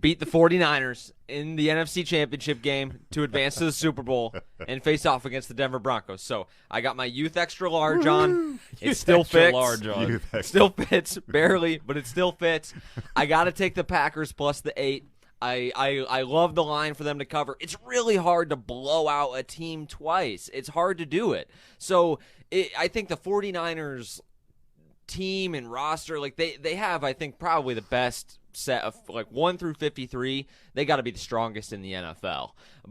Speaker 3: beat the 49ers in the NFC championship game to advance to the Super Bowl and face off against the Denver Broncos. So I got my youth extra large on. It still fits.
Speaker 1: Large on.
Speaker 3: Still fits, barely, but it still fits. I got to take the Packers plus the 8. I love the line for them to cover. It's really hard to blow out a team twice. It's hard to do it. So I think the 49ers team and roster, like they have, I think, probably the best set of like 1 through 53. They got to be the strongest in the NFL.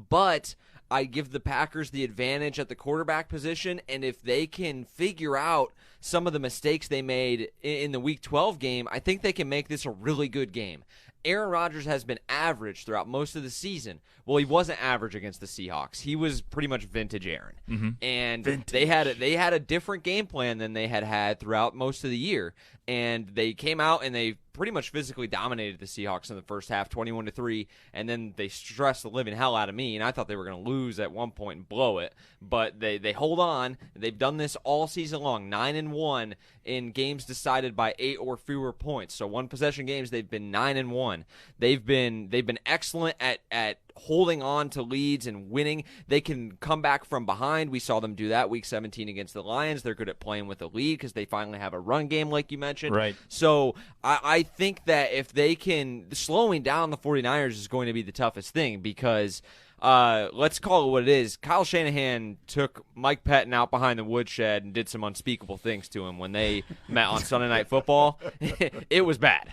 Speaker 3: But I give the Packers the advantage at the quarterback position, and if they can figure out some of the mistakes they made in the Week 12 game, I think they can make this a really good game. Aaron Rodgers has been average throughout most of the season. Well, he wasn't average against the Seahawks. He was pretty much vintage Aaron. Mm-hmm. And they had a different game plan than they had throughout most of the year. And they came out and they pretty much physically dominated the Seahawks in the first half, 21-3, and then they stressed the living hell out of me, and I thought they were going to lose at one point and blow it. But they hold on. They've done this all season long, 9-1 in games decided by 8 or fewer points. So one possession games, they've been 9-1. They've been excellent at holding on to leads and winning. They can come back from behind. We saw them do that Week 17 against the Lions. They're good at playing with a lead because they finally have a run game, like you mentioned.
Speaker 1: Right.
Speaker 3: So I think that if they can, slowing down the 49ers is going to be the toughest thing because let's call it what it is. Kyle Shanahan took Mike Pettin out behind the woodshed and did some unspeakable things to him when they met on Sunday Night Football. It was bad.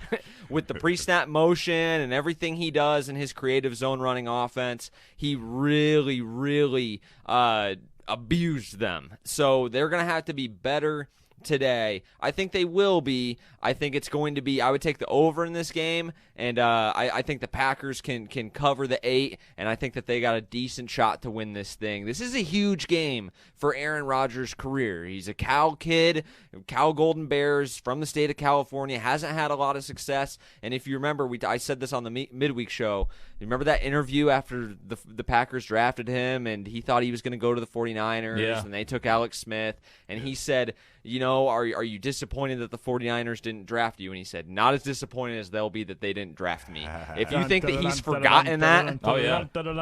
Speaker 3: With the pre-snap motion and everything he does in his creative zone running offense, he really, really abused them. So they're going to have to be better today. I think they will be. I think it's going to be, I would take the over in this game, and I think the Packers can cover the 8, and I think that they got a decent shot to win this thing. This is a huge game for Aaron Rodgers' career. He's a Cal kid, Cal Golden Bears from the state of California, hasn't had a lot of success, and if you remember, I said this on the midweek show, remember that interview after the Packers drafted him, and he thought he was going to go to the 49ers, and they took Alex Smith, and he said, are you disappointed that the 49ers didn't draft you? And he said, not as disappointed as they'll be that they didn't draft me. If you think that he's forgotten that,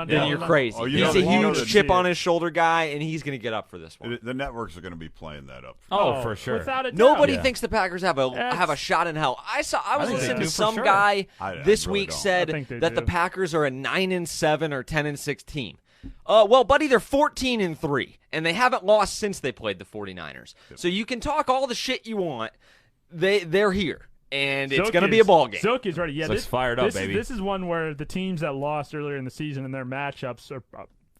Speaker 3: then you're crazy.
Speaker 4: Oh,
Speaker 3: he's a huge chip on his shoulder guy, and he's going to get up for this one.
Speaker 4: The networks are going to be playing that up.
Speaker 1: Oh, for sure.
Speaker 2: Without a doubt.
Speaker 3: Nobody thinks the Packers have a shot in hell. I was
Speaker 1: think
Speaker 3: listening
Speaker 1: they
Speaker 3: to
Speaker 1: do for
Speaker 3: some
Speaker 1: sure.
Speaker 3: guy
Speaker 4: I
Speaker 3: this
Speaker 4: really
Speaker 3: week
Speaker 4: don't.
Speaker 2: I
Speaker 3: said
Speaker 2: think they
Speaker 3: that the
Speaker 2: do.
Speaker 3: Packers are a 9-7 or 10-6 team. Well, buddy, they're 14-3, and they haven't lost since they played the 49ers. So you can talk all the shit you want. They're here, and it's going to be a ball game.
Speaker 2: Silky's ready. Yeah,
Speaker 1: Looks fired up, baby.
Speaker 2: This is one where the teams that lost earlier in the season and their matchups are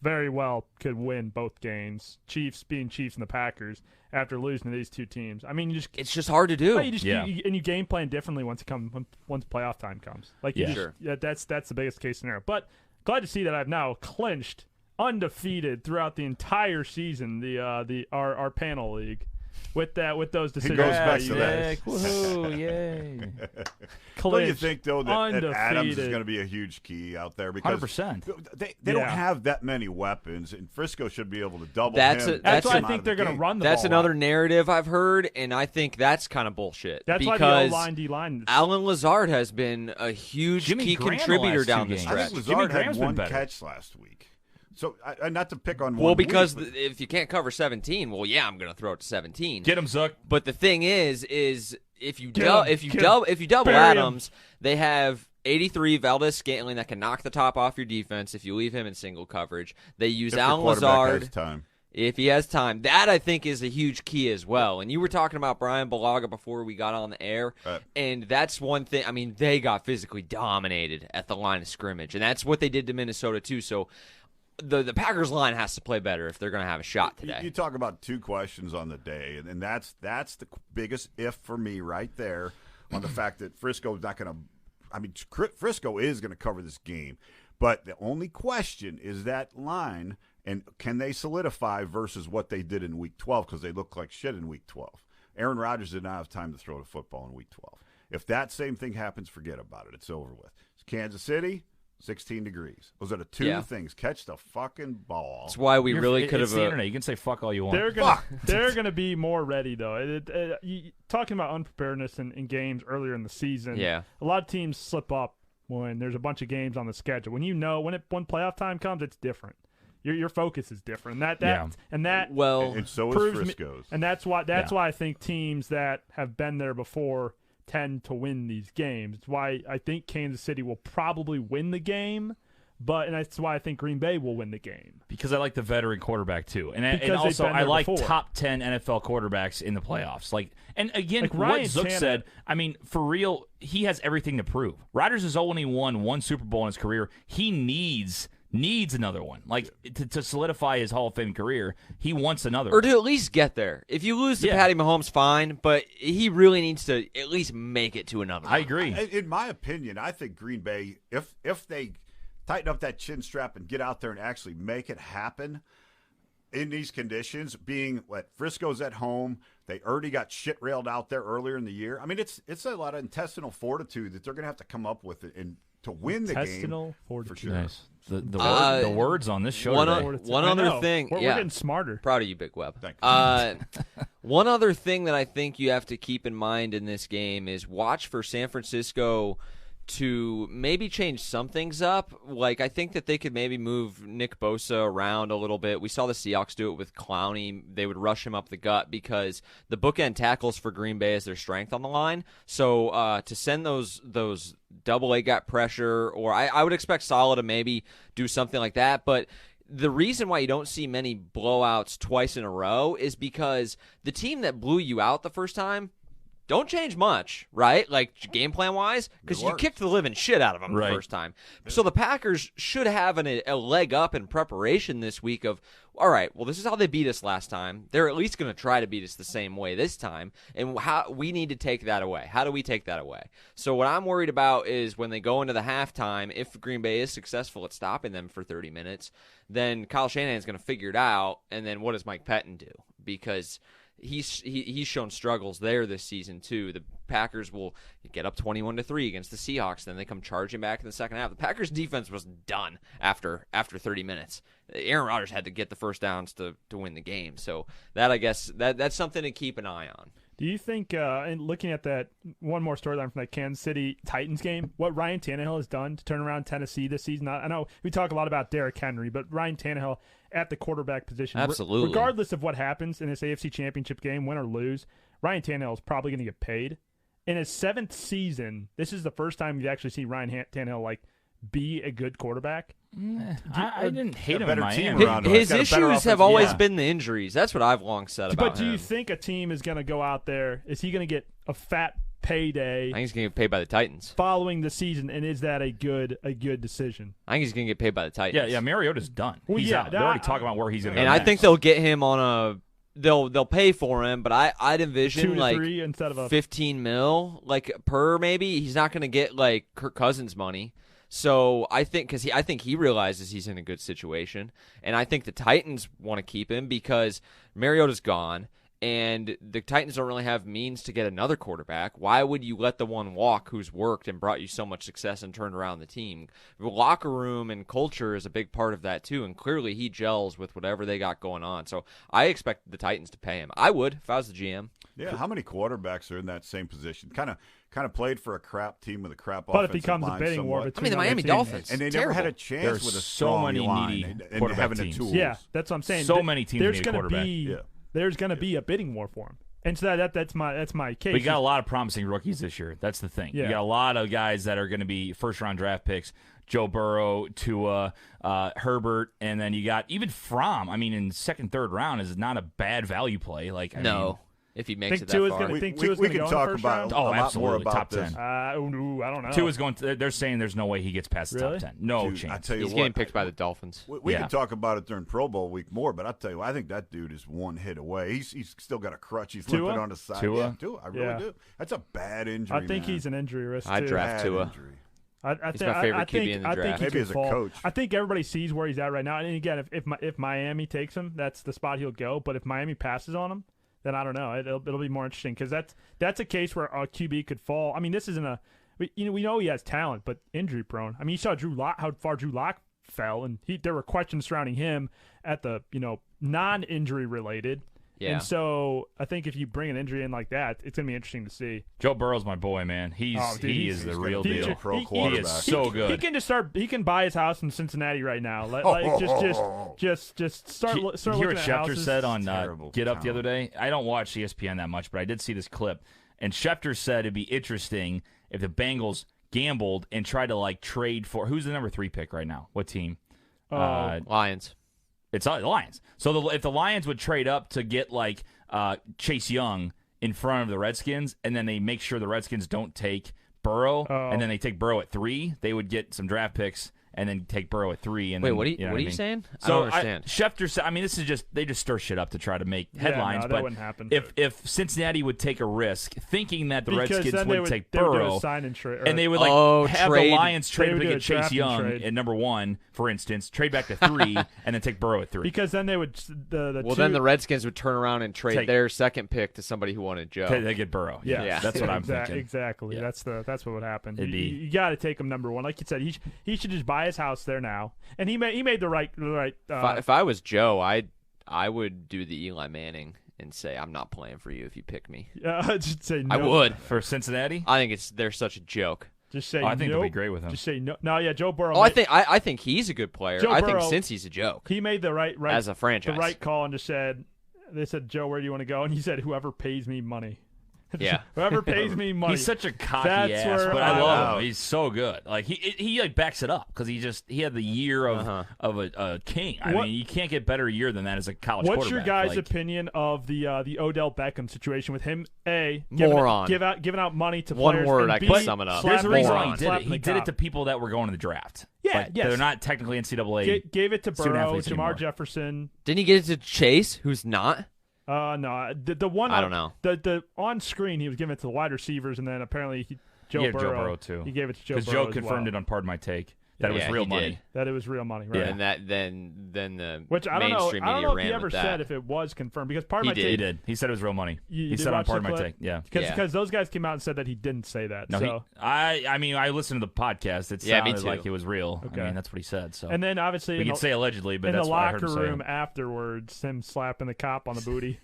Speaker 2: very well could win both games. Chiefs being Chiefs and the Packers after losing to these two teams. I mean,
Speaker 3: It's just hard to do.
Speaker 2: you game plan differently once playoff time comes. Like
Speaker 1: Yeah.
Speaker 3: Sure.
Speaker 2: that's the biggest case scenario. But glad to see that I've now clinched undefeated throughout the entire season. Our panel league. With those decisions,
Speaker 4: goes back to
Speaker 1: Heck,
Speaker 4: that.
Speaker 1: woohoo, yay.
Speaker 4: Don't you think, though, that Adams is
Speaker 2: Undefeated.
Speaker 4: going to be a huge key out there? Because
Speaker 1: 100%.
Speaker 4: they don't
Speaker 2: Yeah.
Speaker 4: have that many weapons, and Frisco should be able to double
Speaker 3: That's
Speaker 4: him.
Speaker 2: That's why I
Speaker 4: him out
Speaker 2: think
Speaker 4: of
Speaker 2: they're
Speaker 4: the
Speaker 2: going to
Speaker 4: game.
Speaker 2: run the
Speaker 3: That's
Speaker 2: ball.
Speaker 3: another narrative I've heard, and I think that's kind of bullshit.
Speaker 2: That's why
Speaker 3: because
Speaker 2: the O-line, D-line.
Speaker 3: Alan Lazard has been a huge
Speaker 1: Jimmy
Speaker 3: key
Speaker 1: Graham the
Speaker 3: contributor
Speaker 1: last
Speaker 3: down
Speaker 1: two
Speaker 3: the
Speaker 1: games.
Speaker 4: I
Speaker 3: stretch.
Speaker 4: think
Speaker 1: Jimmy
Speaker 4: Lazard
Speaker 1: Graham's
Speaker 4: had
Speaker 1: been
Speaker 4: one
Speaker 1: better.
Speaker 4: catch last week. So, not to pick on
Speaker 3: Well,
Speaker 4: one
Speaker 3: because
Speaker 4: week, but
Speaker 3: if you can't cover 17, well, yeah, I'm going to throw it to 17.
Speaker 1: Get him, Zook.
Speaker 3: But the thing is if you
Speaker 2: Get 'em.
Speaker 3: if you
Speaker 2: Get 'em.
Speaker 3: double
Speaker 2: Bury 'em.
Speaker 3: Adams, they have 83 Valdez Scantling that can knock the top off your defense if you leave him in single coverage. They use
Speaker 4: if the
Speaker 3: Alan
Speaker 4: quarterback
Speaker 3: Lazard
Speaker 4: has time.
Speaker 3: if he has time. That I think is a huge key as well. And you were talking about Brian Balaga before we got on the air, and that's one thing. I mean, they got physically dominated at the line of scrimmage, and that's what they did to Minnesota too. So the Packers line has to play better if they're going to have a shot today.
Speaker 4: You talk about two questions on the day, and that's the biggest if for me right there on the fact that Frisco's not going to – I mean, Frisco is going to cover this game. But the only question is that line, and can they solidify versus what they did in Week 12 because they look like shit in Week 12. Aaron Rodgers did not have time to throw the football in Week 12. If that same thing happens, forget about it. It's over with. It's Kansas City – 16 degrees. Those are the two things. Catch the fucking ball.
Speaker 3: That's why we really could
Speaker 1: It's
Speaker 3: have.
Speaker 1: the internet. You can say fuck all you want.
Speaker 2: They're gonna be more ready though. Talking about unpreparedness in games earlier in the season.
Speaker 3: Yeah.
Speaker 2: A lot of teams slip up when there's a bunch of games on the schedule. When when playoff time comes, it's different. Your focus is different.
Speaker 3: And
Speaker 4: so is
Speaker 2: proves
Speaker 4: Frisco's.
Speaker 2: And that's why I think teams that have been there before tend to win these games. It's why I think Kansas City will probably win the game, and that's why I think Green Bay will win the game.
Speaker 1: Because I like the veteran quarterback too, and
Speaker 2: Because they've
Speaker 1: also
Speaker 2: been
Speaker 1: I
Speaker 2: there
Speaker 1: like
Speaker 2: before.
Speaker 1: top 10 NFL quarterbacks in the playoffs. And again,
Speaker 2: Like
Speaker 1: what
Speaker 2: Ryan
Speaker 1: Zook
Speaker 2: Tannehill.
Speaker 1: said. I mean, for real, he has everything to prove. Rodgers has only won one Super Bowl in his career. He needs another one, to solidify his Hall of Fame career. He wants another
Speaker 3: or
Speaker 1: one.
Speaker 3: to at least get there. If you lose to
Speaker 1: Yeah.
Speaker 3: Patty Mahomes, fine, but he really needs to at least make it to another.
Speaker 1: I
Speaker 3: one.
Speaker 1: agree.
Speaker 4: In my opinion, I think Green Bay, if they tighten up that chin strap and get out there and actually make it happen in these conditions, being what Frisco's at home, they already got shit railed out there earlier in the year. I mean, it's a lot of intestinal fortitude that they're going to have to come up with and to win the game
Speaker 2: Intestinal fortitude.
Speaker 4: for sure.
Speaker 1: Nice. The
Speaker 3: Uh,
Speaker 1: words on this show
Speaker 3: one
Speaker 1: today.
Speaker 3: One
Speaker 2: I
Speaker 3: other
Speaker 2: know.
Speaker 3: thing,
Speaker 2: We're
Speaker 3: yeah.
Speaker 2: getting smarter.
Speaker 3: Proud of you, Big Web.
Speaker 4: Thank
Speaker 3: One other thing that I think you have to keep in mind in this game is watch for San Francisco to maybe change some things up. Like, I think that they could maybe move Nick Bosa around a little bit. We saw the Seahawks do it with Clowney. They would rush him up the gut because the bookend tackles for Green Bay is their strength on the line. So to send those double A gap pressure, or I would expect Saleh to maybe do something like that. But the reason why you don't see many blowouts twice in a row is because the team that blew you out the first time don't change much, right? Like game plan wise, because you kicked the living shit out of them
Speaker 1: Right.
Speaker 3: the first time. So the Packers should have a leg up in preparation this week of, all right, well, this is how they beat us last time. They're at least going to try to beat us the same way this time, and how we need to take that away. How do we take that away? So what I'm worried about is when they go into the halftime, if Green Bay is successful at stopping them for 30 minutes, then Kyle Shanahan's going to figure it out, and then what does Mike Pettin do? Because he's shown struggles there this season too. The Packers will get up 21-3 against the Seahawks, then they come charging back in the second half. The Packers defense was done after 30 minutes. Aaron Rodgers had to get the first downs to win the game. So that, I guess, that's something to keep an eye on.
Speaker 2: Do you think, and looking at that one more storyline from that Kansas City Titans game, what Ryan Tannehill has done to turn around Tennessee this season? I know we talk a lot about Derrick Henry, but Ryan Tannehill at the quarterback position,
Speaker 3: absolutely,
Speaker 2: regardless of what happens in this AFC Championship game, win or lose, Ryan Tannehill is probably going to get paid. In his 7th season, this is the first time you've actually seen Ryan Tannehill be a good quarterback.
Speaker 1: I didn't hate him in
Speaker 4: team
Speaker 1: Miami.
Speaker 4: around him.
Speaker 3: His
Speaker 4: Got a better
Speaker 3: issues have
Speaker 4: offensive
Speaker 3: always
Speaker 4: line.
Speaker 3: been the injuries. That's what I've long said about him.
Speaker 2: But do you think a team is going to go out there? Is he going to get a fat payday
Speaker 3: I think he's going to get paid by the Titans.
Speaker 2: following the season? And is that a good decision?
Speaker 3: I think he's going to get paid by the Titans.
Speaker 1: Yeah, Mariota's done.
Speaker 2: Well,
Speaker 1: He's
Speaker 2: yeah,
Speaker 1: out. They're already talking about where he's going to go
Speaker 3: And I
Speaker 1: next.
Speaker 3: think they'll get him on a they'll pay for him, but I'd envision
Speaker 2: 2 to
Speaker 3: like
Speaker 2: 3 instead of a
Speaker 3: 15 mil per maybe. He's not going to get like Kirk Cousins money. So I think I think he realizes he's in a good situation, and I think the Titans want to keep him because Mariota's gone, and the Titans don't really have means to get another quarterback. Why would you let the one walk who's worked and brought you so much success and turned around the team? The locker room and culture is a big part of that too, and clearly he gels with whatever they got going on. So I expect the Titans to pay him. I would if I was the GM.
Speaker 4: Yeah, how many quarterbacks are in that same position? Kind of played for a crap team with a crap
Speaker 2: but it
Speaker 4: offensive
Speaker 2: becomes a
Speaker 4: line
Speaker 2: bidding war
Speaker 4: somewhat.
Speaker 2: between
Speaker 3: the
Speaker 2: other
Speaker 3: Miami
Speaker 2: teams.
Speaker 3: Dolphins.
Speaker 4: And they
Speaker 3: Terrible.
Speaker 4: never had a chance
Speaker 1: There's
Speaker 4: with a
Speaker 1: so
Speaker 4: strong
Speaker 1: many
Speaker 4: line
Speaker 1: needy
Speaker 4: and
Speaker 1: quarterback
Speaker 4: having
Speaker 1: teams.
Speaker 4: the tools.
Speaker 2: Yeah, that's what I'm saying.
Speaker 1: So many teams
Speaker 2: There's
Speaker 1: need a
Speaker 2: gonna
Speaker 1: quarterback.
Speaker 2: be
Speaker 4: Yeah.
Speaker 2: there's going to be a bidding war for him, and so that's my case.
Speaker 1: We got a lot of promising rookies this year. That's the thing.
Speaker 2: Yeah.
Speaker 1: You got a lot of guys that are going to be first-round draft picks. Joe Burrow, Tua, Herbert, and then you got even Fromm. I mean, in second, third round is not a bad value play. Like, I mean,
Speaker 3: If he makes
Speaker 2: Think
Speaker 3: it that
Speaker 2: Tua's
Speaker 3: far.
Speaker 2: gonna-
Speaker 4: We,
Speaker 2: think
Speaker 4: we,
Speaker 2: Tua's
Speaker 4: we
Speaker 2: gonna
Speaker 4: can
Speaker 2: go in the
Speaker 4: talk
Speaker 2: first
Speaker 4: about
Speaker 2: round?
Speaker 4: a
Speaker 1: Oh,
Speaker 4: lot more
Speaker 1: absolutely.
Speaker 4: about
Speaker 1: Top
Speaker 4: this.
Speaker 1: 10.
Speaker 2: I don't know.
Speaker 1: Tua's going to. They're saying there's no way he gets past the
Speaker 2: Really?
Speaker 1: top 10. No
Speaker 4: Dude, I
Speaker 1: chance.
Speaker 4: tell you
Speaker 3: He's
Speaker 4: what,
Speaker 3: getting picked by the Dolphins.
Speaker 4: We
Speaker 1: Yeah.
Speaker 4: can talk about it during Pro Bowl week more, but I'll tell you, I think that dude is one hit away. He's still got a crutch. He's
Speaker 2: Tua?
Speaker 4: limping on the side.
Speaker 1: Tua?
Speaker 4: Yeah, Tua. I really
Speaker 2: Yeah.
Speaker 4: do. That's a bad injury.
Speaker 2: I think
Speaker 4: man.
Speaker 2: he's an injury risk.
Speaker 3: I'd
Speaker 2: too.
Speaker 3: draft
Speaker 4: Bad
Speaker 3: Tua.
Speaker 4: injury.
Speaker 3: He's my favorite QB in the
Speaker 2: I
Speaker 3: draft.
Speaker 2: think he
Speaker 4: Maybe
Speaker 2: could
Speaker 4: as a
Speaker 2: fall.
Speaker 4: coach.
Speaker 2: I think everybody sees where he's at right now. And again, if Miami takes him, that's the spot he'll go. But if Miami passes on him, then I don't know. It'll be more interesting because that's a case where a QB could fall. I mean, this isn't a we know he has talent, but injury prone. I mean, you saw how far Drew Lock fell, and there were questions surrounding him at the non-injury related.
Speaker 3: Yeah.
Speaker 2: And so I think if you bring an injury in like that, it's gonna be interesting to see.
Speaker 1: Joe Burrow's my boy, man. He is the
Speaker 4: he's
Speaker 1: real
Speaker 4: gonna be
Speaker 1: deal.
Speaker 4: a pro
Speaker 1: He is
Speaker 4: quarterback.
Speaker 1: so good.
Speaker 2: He can just start. He can buy his house in Cincinnati right now. Just start
Speaker 1: You hear
Speaker 2: looking
Speaker 1: what
Speaker 2: at
Speaker 1: Schefter
Speaker 2: houses.
Speaker 1: said on
Speaker 4: Terrible
Speaker 1: Get Up the other
Speaker 4: talent.
Speaker 1: day? I don't watch ESPN that much, but I did see this clip. And Schefter said it'd be interesting if the Bengals gambled and tried to trade for who's the number 3 pick right now? What team?
Speaker 3: Lions.
Speaker 1: It's the Lions. So if the Lions would trade up to get Chase Young in front of the Redskins, and then they make sure the Redskins don't take Burrow, and then they take Burrow at 3, they would get some draft picks and then take Burrow at 3. And
Speaker 3: Wait,
Speaker 1: then,
Speaker 3: what are
Speaker 1: you know
Speaker 3: you
Speaker 1: what I mean?
Speaker 3: saying? I
Speaker 1: So
Speaker 3: don't understand.
Speaker 1: Schefter said, I mean, this is just they just stir shit up to try to make headlines.
Speaker 2: no, that
Speaker 1: but
Speaker 2: wouldn't happen.
Speaker 1: if Cincinnati would take a risk, thinking that the
Speaker 2: Because
Speaker 1: Redskins
Speaker 2: then
Speaker 1: would take
Speaker 2: they would do a
Speaker 1: Burrow,
Speaker 2: sign and trade,
Speaker 1: and they would have
Speaker 3: trade.
Speaker 1: the Lions trade
Speaker 2: They
Speaker 1: up
Speaker 2: would
Speaker 1: to
Speaker 2: do
Speaker 1: get
Speaker 2: a
Speaker 1: Chase
Speaker 2: draft and
Speaker 1: Young
Speaker 2: trade.
Speaker 1: at number 1, for instance, trade back to 3, and then take Burrow at 3.
Speaker 2: because then they would
Speaker 3: Then the Redskins would turn around and trade
Speaker 1: Take-
Speaker 3: their second pick to somebody who wanted Joe.
Speaker 1: They get Burrow.
Speaker 2: Yeah,
Speaker 1: That's what I'm thinking.
Speaker 2: Exactly.
Speaker 1: Yeah.
Speaker 2: That's what would happen.
Speaker 1: It'd be-
Speaker 2: You got to take him number 1, like you said. He should just buy his house there now, and he made the right.
Speaker 3: If I was Joe, I would do the Eli Manning and say, I'm not playing for you if you pick me.
Speaker 2: Just say no.
Speaker 3: I would.
Speaker 1: For Cincinnati?
Speaker 3: I think they're such a joke.
Speaker 2: Just say
Speaker 1: Oh, I think they'll
Speaker 2: nope.
Speaker 1: be great with him.
Speaker 2: Just say no. No, yeah, Joe Burrow.
Speaker 3: Oh, I think he's a good player.
Speaker 2: Joe
Speaker 3: I think
Speaker 2: Burrow-
Speaker 3: since he's a joke
Speaker 2: he made the right
Speaker 3: as a franchise.
Speaker 2: the right call and just said, they said, Joe, where do you want to go? And he said, whoever pays me money.
Speaker 3: Yeah.
Speaker 2: Whoever pays me money.
Speaker 1: He's such a cocky
Speaker 2: That's
Speaker 1: ass,
Speaker 2: where
Speaker 1: but I
Speaker 2: I-
Speaker 1: love him. He's so good. He backs it up because he had the year of a king. I
Speaker 2: What-
Speaker 1: mean, you can't get better year than that as a college
Speaker 2: What's your
Speaker 1: quarterback.
Speaker 2: guys' opinion of the Odell Beckham situation with him?
Speaker 3: Moron.
Speaker 2: Giving out money to
Speaker 3: One
Speaker 2: players.
Speaker 3: word,
Speaker 2: and
Speaker 3: I can
Speaker 2: B,
Speaker 3: sum it up.
Speaker 1: There's a
Speaker 2: slapping
Speaker 1: reason
Speaker 2: the
Speaker 1: why
Speaker 3: Moron.
Speaker 1: he did it.
Speaker 2: slapping
Speaker 1: He
Speaker 2: the
Speaker 1: did it
Speaker 2: cop.
Speaker 1: to people that were going to the draft.
Speaker 2: Yeah, yes.
Speaker 1: They're not technically NCAA.
Speaker 2: Gave it to
Speaker 1: student
Speaker 2: Burrow,
Speaker 1: athletes
Speaker 2: Jamar
Speaker 1: anymore.
Speaker 2: Jefferson.
Speaker 3: Didn't he get it to Chase, who's not?
Speaker 2: No, the one
Speaker 3: I don't know.
Speaker 2: The on screen he was giving it to the wide receivers, and then apparently Joe
Speaker 1: He gave
Speaker 2: Burrow.
Speaker 1: Joe Burrow too.
Speaker 2: He gave it to Joe
Speaker 1: because
Speaker 2: Burrow
Speaker 1: Joe
Speaker 2: as
Speaker 1: confirmed
Speaker 2: well.
Speaker 1: it on Pardon My Take. that it was
Speaker 3: Yeah,
Speaker 1: real
Speaker 3: he
Speaker 1: money.
Speaker 3: did.
Speaker 2: That it was real money, right?
Speaker 1: Yeah.
Speaker 3: And that then the
Speaker 2: Which I don't know.
Speaker 3: mainstream
Speaker 2: I don't
Speaker 3: media
Speaker 2: know if
Speaker 3: ran
Speaker 2: he ever
Speaker 3: with that.
Speaker 2: said if it was confirmed because part of my
Speaker 3: He
Speaker 1: He
Speaker 2: take,
Speaker 1: did. He said it was real money.
Speaker 2: You
Speaker 1: He
Speaker 2: did
Speaker 1: said on
Speaker 2: watch
Speaker 1: part of
Speaker 2: the
Speaker 1: my
Speaker 2: clip?
Speaker 1: take. Yeah.
Speaker 3: Yeah.
Speaker 2: because those guys came out and said that he didn't say that.
Speaker 1: No,
Speaker 2: so
Speaker 1: I mean, I listened to the podcast. It
Speaker 3: Yeah, me
Speaker 1: sounded
Speaker 3: too.
Speaker 1: like it was real.
Speaker 2: Okay.
Speaker 1: I mean, that's what he said. So
Speaker 2: and then obviously
Speaker 1: we
Speaker 2: in
Speaker 1: can
Speaker 2: the,
Speaker 1: say allegedly, but
Speaker 2: in
Speaker 1: that's
Speaker 2: the
Speaker 1: what I heard
Speaker 2: locker
Speaker 1: him saying.
Speaker 2: room afterwards, him slapping the cop on the booty.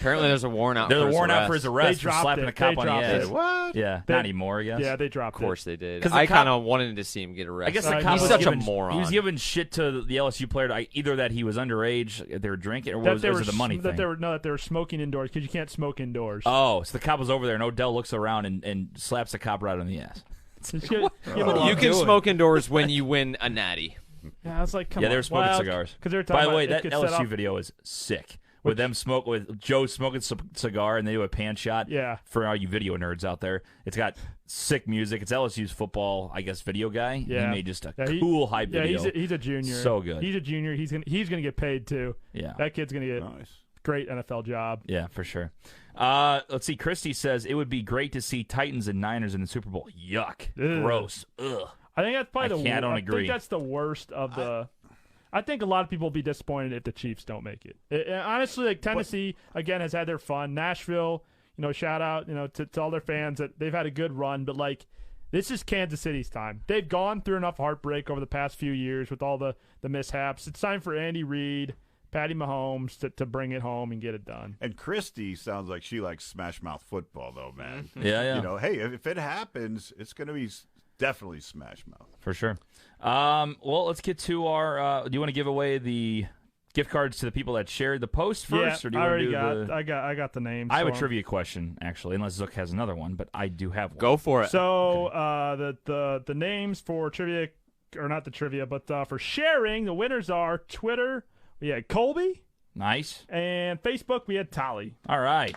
Speaker 3: Apparently, there's a warrant out.
Speaker 1: They're
Speaker 3: for his
Speaker 1: warrant out for his
Speaker 3: arrest.
Speaker 1: arrest
Speaker 2: They
Speaker 1: for
Speaker 2: dropped
Speaker 1: slapping
Speaker 2: it.
Speaker 1: a cop
Speaker 2: They
Speaker 1: on the
Speaker 2: dropped
Speaker 1: head.
Speaker 2: it.
Speaker 4: What?
Speaker 1: Yeah,
Speaker 2: They-
Speaker 1: not anymore, I guess.
Speaker 2: Yeah, they dropped
Speaker 3: Of course they did.
Speaker 1: 'Cause the
Speaker 3: I
Speaker 1: cop-
Speaker 3: kind of wanted to see him get arrested.
Speaker 1: I guess the
Speaker 2: He's
Speaker 1: cop was
Speaker 3: such a
Speaker 1: giving,
Speaker 3: moron.
Speaker 1: He was giving shit to the LSU player, either that he was underage, they were drinking, or
Speaker 2: it. That
Speaker 1: was
Speaker 2: they were
Speaker 1: it the money
Speaker 2: that
Speaker 1: thing?
Speaker 2: they were smoking indoors because you can't smoke indoors.
Speaker 1: Oh, so the cop was over there, and Odell looks around and slaps the cop right on the ass.
Speaker 2: Just give him a
Speaker 3: You
Speaker 2: long-
Speaker 3: can smoke indoors when you win a natty.
Speaker 2: Yeah, I was like, come
Speaker 1: Yeah,
Speaker 2: on.
Speaker 1: they were smoking
Speaker 2: Well,
Speaker 1: cigars.
Speaker 2: 'cause they were
Speaker 1: By
Speaker 2: talking
Speaker 1: the
Speaker 2: about
Speaker 1: way,
Speaker 2: it
Speaker 1: that
Speaker 2: gets set
Speaker 1: LSU
Speaker 2: up-
Speaker 1: video is sick. With them with Joe smoking cigar, and they do a pan shot.
Speaker 2: Yeah.
Speaker 1: For all you video nerds out there, it's got sick music. It's LSU's football, I guess, video guy.
Speaker 2: Yeah.
Speaker 1: He made just a
Speaker 2: Yeah,
Speaker 1: cool hype
Speaker 2: Yeah,
Speaker 1: video.
Speaker 2: he's a junior.
Speaker 1: So good.
Speaker 2: He's a junior. He's gonna get paid too.
Speaker 1: Yeah.
Speaker 2: That kid's gonna get
Speaker 4: Nice.
Speaker 2: great NFL job.
Speaker 1: Yeah, for sure. Let's see. Christy says it would be great to see Titans and Niners in the Super Bowl. Yuck.
Speaker 2: Ugh.
Speaker 1: Gross. Ugh.
Speaker 2: I think that's probably
Speaker 1: I don't agree.
Speaker 2: think that's the worst of the. I think a lot of people will be disappointed if the Chiefs don't make it. Honestly, like Tennessee again has had their fun. Nashville, shout out, to all their fans that they've had a good run. But like, this is Kansas City's time. They've gone through enough heartbreak over the past few years with all the mishaps. It's time for Andy Reid, Patty Mahomes to bring it home and get it done.
Speaker 4: And Christy sounds like she likes smash mouth football, though, man.
Speaker 1: Yeah, yeah.
Speaker 4: Hey, if it happens, it's going to be definitely smash mouth.
Speaker 1: For sure. Well, let's get to our. Do you want to give away the gift cards to the people that shared the post first,
Speaker 2: Yeah,
Speaker 1: or do
Speaker 2: I
Speaker 1: you want
Speaker 2: already
Speaker 1: to do
Speaker 2: got.
Speaker 1: the?
Speaker 2: I got the names.
Speaker 1: I have a
Speaker 2: for 'em.
Speaker 1: trivia question, actually, unless Zook has another one, but I do have one.
Speaker 3: Go for it.
Speaker 2: So the names for trivia, or not the trivia, but for sharing, the winners are Twitter. We had Colby,
Speaker 1: Nice.
Speaker 2: and Facebook we had Tolly.
Speaker 1: All right.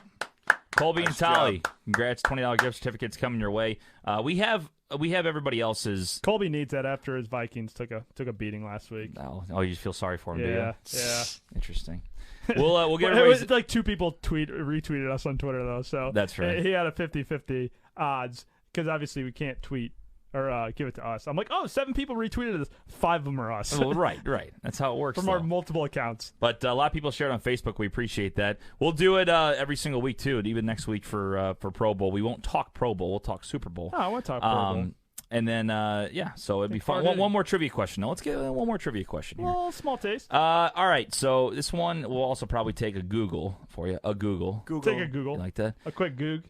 Speaker 1: Colby and
Speaker 4: Nice
Speaker 1: Tolly.
Speaker 4: job.
Speaker 1: Congrats, $20 gift certificates coming your way. We have everybody else's.
Speaker 2: Colby needs that after his Vikings took a beating last week.
Speaker 1: Oh, you feel sorry for him, do you?
Speaker 2: Yeah.
Speaker 1: Interesting. We'll get
Speaker 2: It
Speaker 1: everybody's.
Speaker 2: was like two people retweeted us on Twitter though, so
Speaker 1: That's right.
Speaker 2: He had a 50-50 odds because obviously we can't tweet or give it to us. I'm like, 7 people retweeted us, 5 of them are us
Speaker 1: Well, right. That's how it works.
Speaker 2: from our
Speaker 1: though.
Speaker 2: multiple accounts.
Speaker 1: But a lot of people shared on Facebook. We appreciate that. We'll do it every single week too, and even next week for Pro Bowl. We won't talk Pro Bowl. We'll talk Super Bowl.
Speaker 2: Oh, I want to talk Pro Bowl.
Speaker 1: And then so it'd be fun. One more trivia question. Now let's get one more trivia question here.
Speaker 2: Well, small taste.
Speaker 1: All right. So this one will also probably take a Google for you. A Google.
Speaker 2: Take a Google.
Speaker 1: You like that?
Speaker 2: A quick Goog.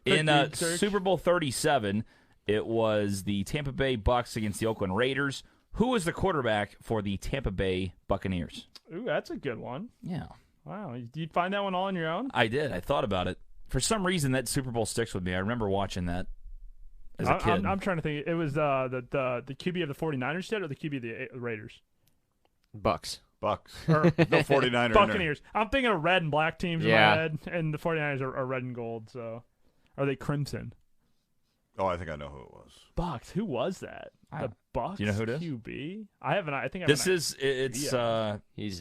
Speaker 1: In
Speaker 2: Google search.
Speaker 1: Super Bowl 37, it was the Tampa Bay Bucks against the Oakland Raiders. Who was the quarterback for the Tampa Bay Buccaneers?
Speaker 2: Ooh, that's a good one.
Speaker 1: Yeah,
Speaker 2: Wow, you'd find that one all on your own?
Speaker 1: I did. I thought about it. For some reason, that Super Bowl sticks with me. I remember watching that as a kid.
Speaker 2: I'm trying to think. It was the QB of the 49ers yet, or the QB of the Raiders?
Speaker 3: Bucks.
Speaker 4: Bucks.
Speaker 2: Or
Speaker 4: No 49er. in there.
Speaker 2: Buccaneers. I'm thinking of red and black teams in
Speaker 3: Yeah.
Speaker 2: my head, and the 49ers are red and gold. So, are they crimson?
Speaker 4: Oh, I think I know who it was.
Speaker 2: Bucks. Who was that?
Speaker 1: I-
Speaker 2: The Bucks.
Speaker 1: Do you know who it is?
Speaker 2: QB. I haven't. I think I
Speaker 1: This
Speaker 2: haven't-
Speaker 1: is it's
Speaker 2: Yeah.
Speaker 3: He's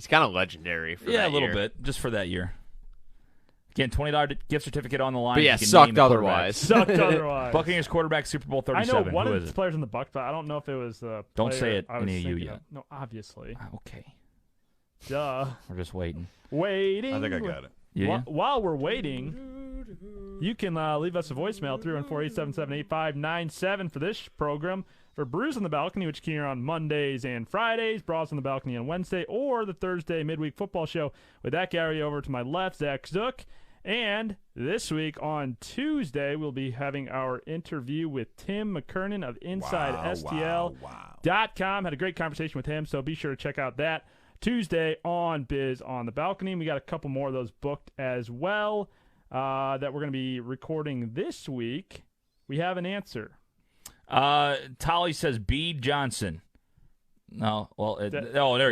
Speaker 3: kind of legendary for
Speaker 1: yeah,
Speaker 3: that
Speaker 1: a little
Speaker 3: year.
Speaker 1: bit just for that year. Again, $20 gift certificate on the line.
Speaker 3: But yeah,
Speaker 1: You can
Speaker 3: sucked
Speaker 1: name the quarterback.
Speaker 3: otherwise.
Speaker 2: sucked otherwise.
Speaker 1: Buccaneers quarterback Super Bowl
Speaker 2: I
Speaker 1: 37.
Speaker 2: know one
Speaker 1: Who
Speaker 2: of
Speaker 1: is
Speaker 2: the
Speaker 1: it?
Speaker 2: players in the Bucks, but I don't know if it was the.
Speaker 1: Don't
Speaker 2: player
Speaker 1: say it,
Speaker 2: I was
Speaker 1: any of you
Speaker 2: thinking
Speaker 1: yet.
Speaker 2: of. No, obviously.
Speaker 1: Okay,
Speaker 2: Duh.
Speaker 1: we're just waiting.
Speaker 2: Waiting.
Speaker 4: I think I got it.
Speaker 1: Yeah.
Speaker 2: While we're waiting, you can leave us a voicemail 314-877-8597 for this program. For Brews on the Balcony, which can hear on Mondays and Fridays, Bras on the Balcony on Wednesday, or the Thursday midweek football show with that Gary over to my left, Zach Zook. And this week on Tuesday, we'll be having our interview with Tim McKernan of InsideSTL.com. Had a great conversation with him, so be sure to check out that Tuesday on Biz on the Balcony. We got a couple more of those booked as well that we're going to be recording this week. We have an answer.
Speaker 1: Tolly says B. Johnson. No, well, there we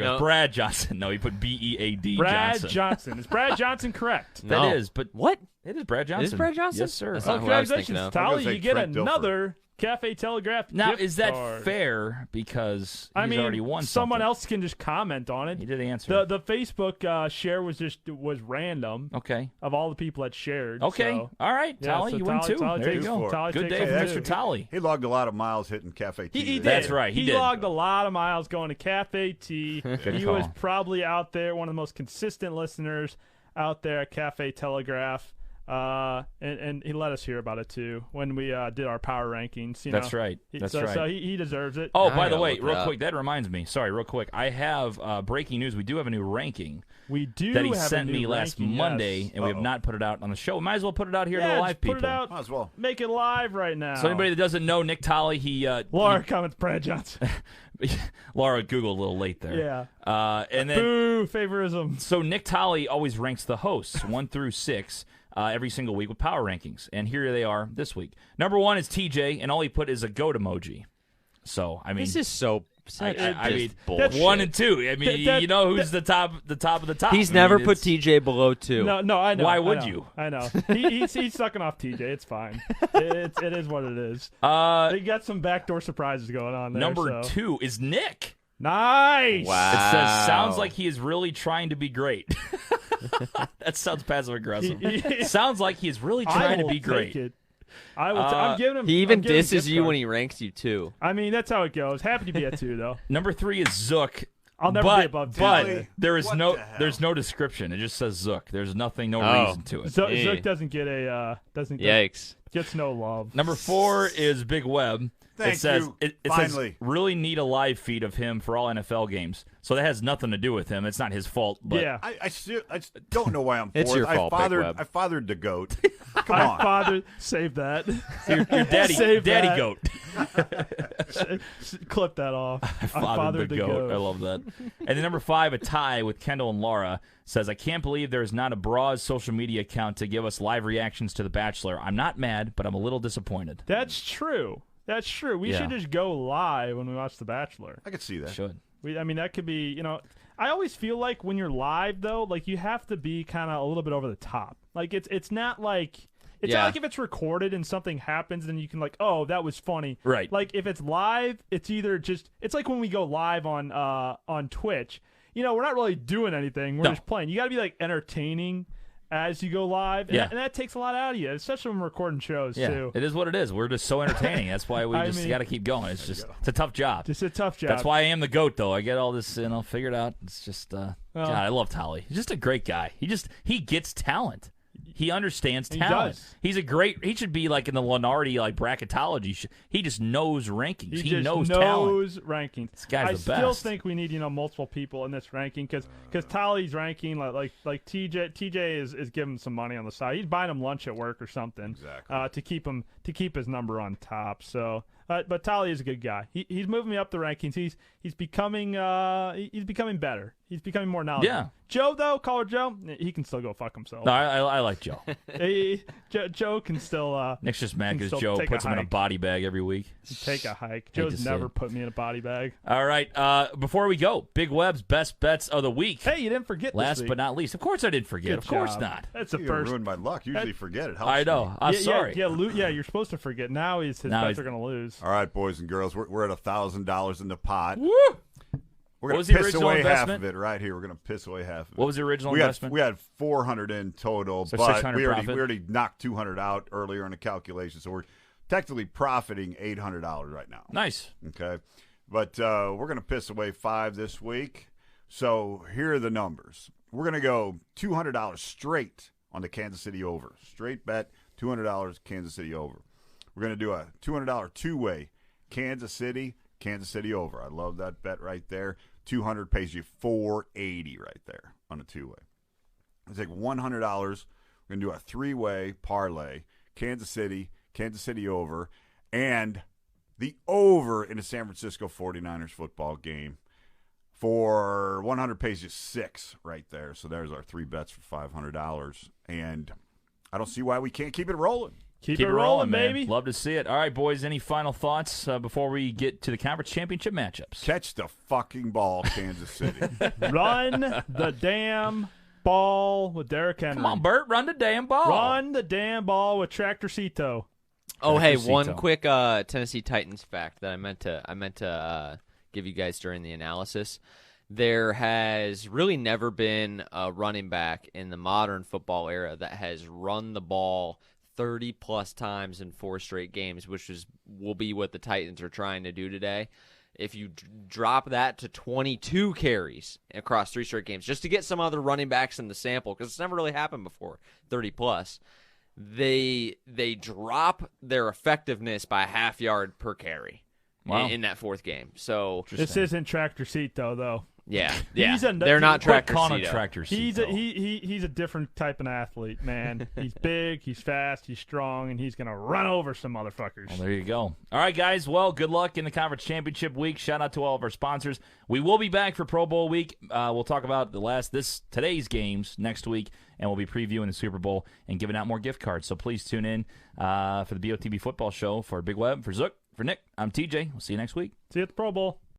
Speaker 1: go.
Speaker 3: No.
Speaker 1: Brad Johnson. No, he put B-E-A-D
Speaker 2: Brad
Speaker 1: Johnson.
Speaker 2: Johnson. Is Brad Johnson correct?
Speaker 1: That
Speaker 3: No.
Speaker 1: is, but
Speaker 3: What?
Speaker 1: It is Brad Johnson.
Speaker 3: Brad Johnson?
Speaker 1: Yes, sir.
Speaker 3: That's
Speaker 2: Well,
Speaker 3: not who I was
Speaker 2: congratulations,
Speaker 3: thinking of.
Speaker 2: Tolly.
Speaker 4: I was gonna
Speaker 2: You
Speaker 4: say
Speaker 2: get
Speaker 4: Trent Dilfer.
Speaker 2: another Cafe Telegraph.
Speaker 1: Now,
Speaker 2: gift
Speaker 1: is that
Speaker 2: card.
Speaker 1: fair? Because he's already won
Speaker 2: someone
Speaker 1: something.
Speaker 2: else can just comment on it.
Speaker 1: He did answer.
Speaker 2: The Facebook share was random
Speaker 1: Okay.
Speaker 2: of all the people that shared.
Speaker 1: Okay.
Speaker 2: so-
Speaker 1: All right.
Speaker 2: Yeah,
Speaker 1: Tally,
Speaker 2: so
Speaker 1: you win
Speaker 2: Tally-
Speaker 1: too.
Speaker 2: Tally
Speaker 1: There you
Speaker 2: takes-
Speaker 1: go.
Speaker 2: Tally
Speaker 1: Good
Speaker 2: takes
Speaker 1: day for
Speaker 2: it
Speaker 1: Mr.
Speaker 2: too.
Speaker 1: Tally.
Speaker 4: He logged a lot of miles hitting Cafe T.
Speaker 2: He
Speaker 4: today.
Speaker 2: did.
Speaker 1: That's right, he did.
Speaker 2: logged a lot of miles going to Cafe T. He
Speaker 1: call.
Speaker 2: was probably out there, one of the most consistent listeners out there at Cafe Telegraph. And he let us hear about it too when we did our power rankings.
Speaker 1: That's right. That's
Speaker 2: so,
Speaker 1: right.
Speaker 2: So he deserves it.
Speaker 1: Oh,
Speaker 3: I
Speaker 1: by the
Speaker 3: gotta
Speaker 1: way,
Speaker 3: look it
Speaker 1: real
Speaker 3: up.
Speaker 1: quick, that reminds me. Sorry, real quick. I have breaking news. We do have a new ranking
Speaker 2: we do
Speaker 1: that he
Speaker 2: have a
Speaker 1: sent
Speaker 2: new
Speaker 1: me last
Speaker 2: ranking,
Speaker 1: Monday,
Speaker 2: yes.
Speaker 1: and we have not put it out on the show. We might as well put it out here to
Speaker 2: Yeah,
Speaker 1: the
Speaker 2: just
Speaker 1: live people.
Speaker 2: put it out.
Speaker 4: Might as well.
Speaker 2: Make it live right now.
Speaker 1: So anybody that doesn't know, Nick Talley, he
Speaker 2: Laura comments Brad Johnson.
Speaker 1: Laura Googled a little late there.
Speaker 2: Yeah.
Speaker 1: And then
Speaker 2: Boo, favorism.
Speaker 1: so Nick Talley always ranks the hosts 1 through 6 every single week with power rankings, and here they are this week. Number 1 is TJ, and all he put is a goat emoji. So I mean,
Speaker 3: This is so.
Speaker 1: I mean,
Speaker 3: bullshit.
Speaker 1: 1 and 2. I mean,
Speaker 2: That-
Speaker 1: you know who's the top of the top.
Speaker 3: He's
Speaker 1: I
Speaker 3: never
Speaker 1: mean,
Speaker 3: put
Speaker 1: it's-
Speaker 3: TJ below 2.
Speaker 2: No, I know.
Speaker 1: Why
Speaker 2: I
Speaker 1: would
Speaker 2: know,
Speaker 1: you?
Speaker 2: I know. He's sucking off TJ. It's fine. It is what it is. They got some backdoor surprises going on there.
Speaker 1: Number
Speaker 2: so.
Speaker 1: 2 is Nick.
Speaker 2: Nice.
Speaker 3: Wow.
Speaker 1: It says, sounds like he is really trying to be great. That sounds passive aggressive. Sounds like he is really trying to be great.
Speaker 2: It. I will. I'm giving him.
Speaker 3: He even
Speaker 2: I'm giving him
Speaker 3: disses
Speaker 2: gift
Speaker 3: you
Speaker 2: card.
Speaker 3: when he ranks you too.
Speaker 2: I mean, that's how it goes. Happy to be at 2 though.
Speaker 1: Number 3 is Zook.
Speaker 2: I'll never
Speaker 1: but,
Speaker 2: be above 2.
Speaker 1: But there is
Speaker 4: What
Speaker 1: no
Speaker 4: the hell?
Speaker 1: there's no description. It just says Zook. There's nothing, no
Speaker 3: Oh.
Speaker 1: reason to it.
Speaker 3: Hey.
Speaker 2: Zook doesn't get a
Speaker 3: Yikes.
Speaker 2: gets no love.
Speaker 1: Number 4 is Big Web.
Speaker 4: Thank
Speaker 1: it says
Speaker 4: you.
Speaker 1: it says
Speaker 4: Finally.
Speaker 1: really need a live feed of him for all NFL games. So that has nothing to do with him. It's not his fault. But
Speaker 2: Yeah.
Speaker 4: I still don't know why I'm
Speaker 3: It's
Speaker 4: fourth.
Speaker 3: your fault, Big Web.
Speaker 4: I fathered the goat. Come
Speaker 2: My
Speaker 4: on.
Speaker 2: father, save that.
Speaker 1: your daddy
Speaker 2: Save
Speaker 1: daddy
Speaker 2: that.
Speaker 1: goat.
Speaker 2: Clip that off. I
Speaker 1: Fathered the goat. I love that. And then number 5, a tie with Kendall and Laura, says, I can't believe there is not a broad social media account to give us live reactions to The Bachelor. I'm not mad, but I'm a little disappointed.
Speaker 2: That's true. That's true. We
Speaker 1: Yeah.
Speaker 2: should just go live when we watch The Bachelor.
Speaker 4: I could see that.
Speaker 1: Should.
Speaker 2: I mean, that could be, I always feel like when you're live, though, like you have to be kind of a little bit over the top. Like, it's not like. It's
Speaker 3: Yeah.
Speaker 2: not like if it's recorded and something happens, then you can like, oh, that was funny.
Speaker 1: Right.
Speaker 2: Like if it's live, it's either just it's like when we go live on Twitch. We're not really doing anything. We're
Speaker 1: No.
Speaker 2: just playing. You got to be like entertaining as you go live, and,
Speaker 1: Yeah.
Speaker 2: and that takes a lot out of you, especially when we're recording shows
Speaker 1: Yeah,
Speaker 2: too.
Speaker 1: it is what it is. We're just so entertaining. That's why we
Speaker 2: I
Speaker 1: just
Speaker 2: mean-
Speaker 1: got to keep going. It's a tough job.
Speaker 2: Just a tough job.
Speaker 1: That's why I am the GOAT, though. I get all this, figured out. It's just, God, I love Tally. He's just a great guy. He gets talent. He understands
Speaker 2: He
Speaker 1: talent.
Speaker 2: does.
Speaker 1: He should be like in the Lenardi bracketology. He just knows rankings.
Speaker 2: He
Speaker 1: He
Speaker 2: just
Speaker 1: knows talent.
Speaker 2: rankings.
Speaker 1: This guy's
Speaker 2: I
Speaker 1: the
Speaker 2: still
Speaker 1: best.
Speaker 2: think we need multiple people in this ranking because Tally's ranking like TJ is giving him some money on the side. He's buying him lunch at work or something
Speaker 4: Exactly.
Speaker 2: to keep his number on top. So, but Tally is a good guy. He's moving me up the rankings. He's becoming better. He's becoming more knowledgeable.
Speaker 1: Yeah.
Speaker 2: Joe though, caller Joe, he can still go fuck himself.
Speaker 1: No, I like Joe.
Speaker 2: Joe can still
Speaker 1: Nick's just mad
Speaker 2: can
Speaker 1: because
Speaker 2: still
Speaker 1: Joe
Speaker 2: take a
Speaker 1: puts him in a
Speaker 2: hike.
Speaker 1: body bag every week.
Speaker 2: take a hike.
Speaker 1: Hate to
Speaker 2: Joe's
Speaker 1: see
Speaker 2: never
Speaker 1: it.
Speaker 2: put me in a body bag.
Speaker 1: All right. Before we go, Big Web's best bets of the week.
Speaker 2: Hey, you didn't forget.
Speaker 1: Last
Speaker 2: this week.
Speaker 1: but not least. Of course I didn't forget.
Speaker 2: Good
Speaker 1: Of course
Speaker 2: job.
Speaker 1: not.
Speaker 2: That's the
Speaker 4: You
Speaker 2: first.
Speaker 4: ruined my luck. Usually forget it. Helps
Speaker 1: I know.
Speaker 4: me.
Speaker 1: I'm
Speaker 2: yeah,
Speaker 1: sorry.
Speaker 2: Yeah, you're supposed to forget. Now his
Speaker 1: Now
Speaker 2: bets
Speaker 1: he's-
Speaker 2: are going to lose.
Speaker 4: All right, boys and girls, we're at $1,000 in the pot.
Speaker 1: Woo!
Speaker 4: We're
Speaker 1: What
Speaker 4: going
Speaker 1: was
Speaker 4: to
Speaker 1: the
Speaker 4: piss
Speaker 1: original
Speaker 4: away half
Speaker 1: investment?
Speaker 4: of it right here. We're going to piss away half of it.
Speaker 1: What was the original
Speaker 4: we
Speaker 1: investment?
Speaker 4: had 400 in total,
Speaker 1: So
Speaker 4: but
Speaker 1: 600
Speaker 4: we
Speaker 1: profit?
Speaker 4: already knocked 200 out earlier in the calculation, so we're technically profiting $800 right now.
Speaker 1: Nice.
Speaker 4: Okay, but we're going to piss away 5 this week. So here are the numbers. We're going to go $200 straight on the Kansas City over. Straight bet, $200 Kansas City over. We're going to do a $200 two-way Kansas City over. I love that bet right there. 200 pays you $480 right there on a two-way. Let's take $100. We're going to do a three-way parlay. Kansas City over, and the over in the San Francisco 49ers football game. For 100 pays you 6 right there. So there's our 3 bets for $500. And I don't see why we can't keep it rolling.
Speaker 2: Keep it rolling,
Speaker 1: man.
Speaker 2: baby.
Speaker 1: Love to see it. All right, boys, any final thoughts before we get to the conference championship matchups?
Speaker 4: Catch the fucking ball, Kansas City.
Speaker 2: Run the damn ball with Derrick Henry.
Speaker 1: Come on, Bert, run the damn ball.
Speaker 2: Run the damn ball with Tractorcito.
Speaker 3: Oh, hey,
Speaker 1: Cito.
Speaker 3: one quick Tennessee Titans fact that I meant to give you guys during the analysis. There has really never been a running back in the modern football era that has run the ball 30-plus times in 4 straight games, which will be what the Titans are trying to do today. If you drop that to 22 carries across 3 straight games, just to get some other running backs in the sample, because it's never really happened before, 30-plus, they drop their effectiveness by a half yard per carry in that 4th game. So
Speaker 2: This isn't Tractor Cito, though.
Speaker 3: yeah.
Speaker 2: They're
Speaker 3: not
Speaker 1: Quit
Speaker 3: Tractor
Speaker 1: calling it
Speaker 3: Cito.
Speaker 1: Tractor
Speaker 2: He's
Speaker 1: Cito.
Speaker 2: he's a different type of athlete, man. He's big, he's fast, he's strong, and he's gonna run over some motherfuckers.
Speaker 1: Well, there you go. All right, guys. Well, good luck in the conference championship week. Shout out to all of our sponsors. We will be back for Pro Bowl week. We'll talk about today's games next week, and we'll be previewing the Super Bowl and giving out more gift cards. So please tune in for the BOTB Football Show. For Big Web, for Zook, for Nick, I'm TJ. We'll see you next week.
Speaker 2: See you at the Pro Bowl.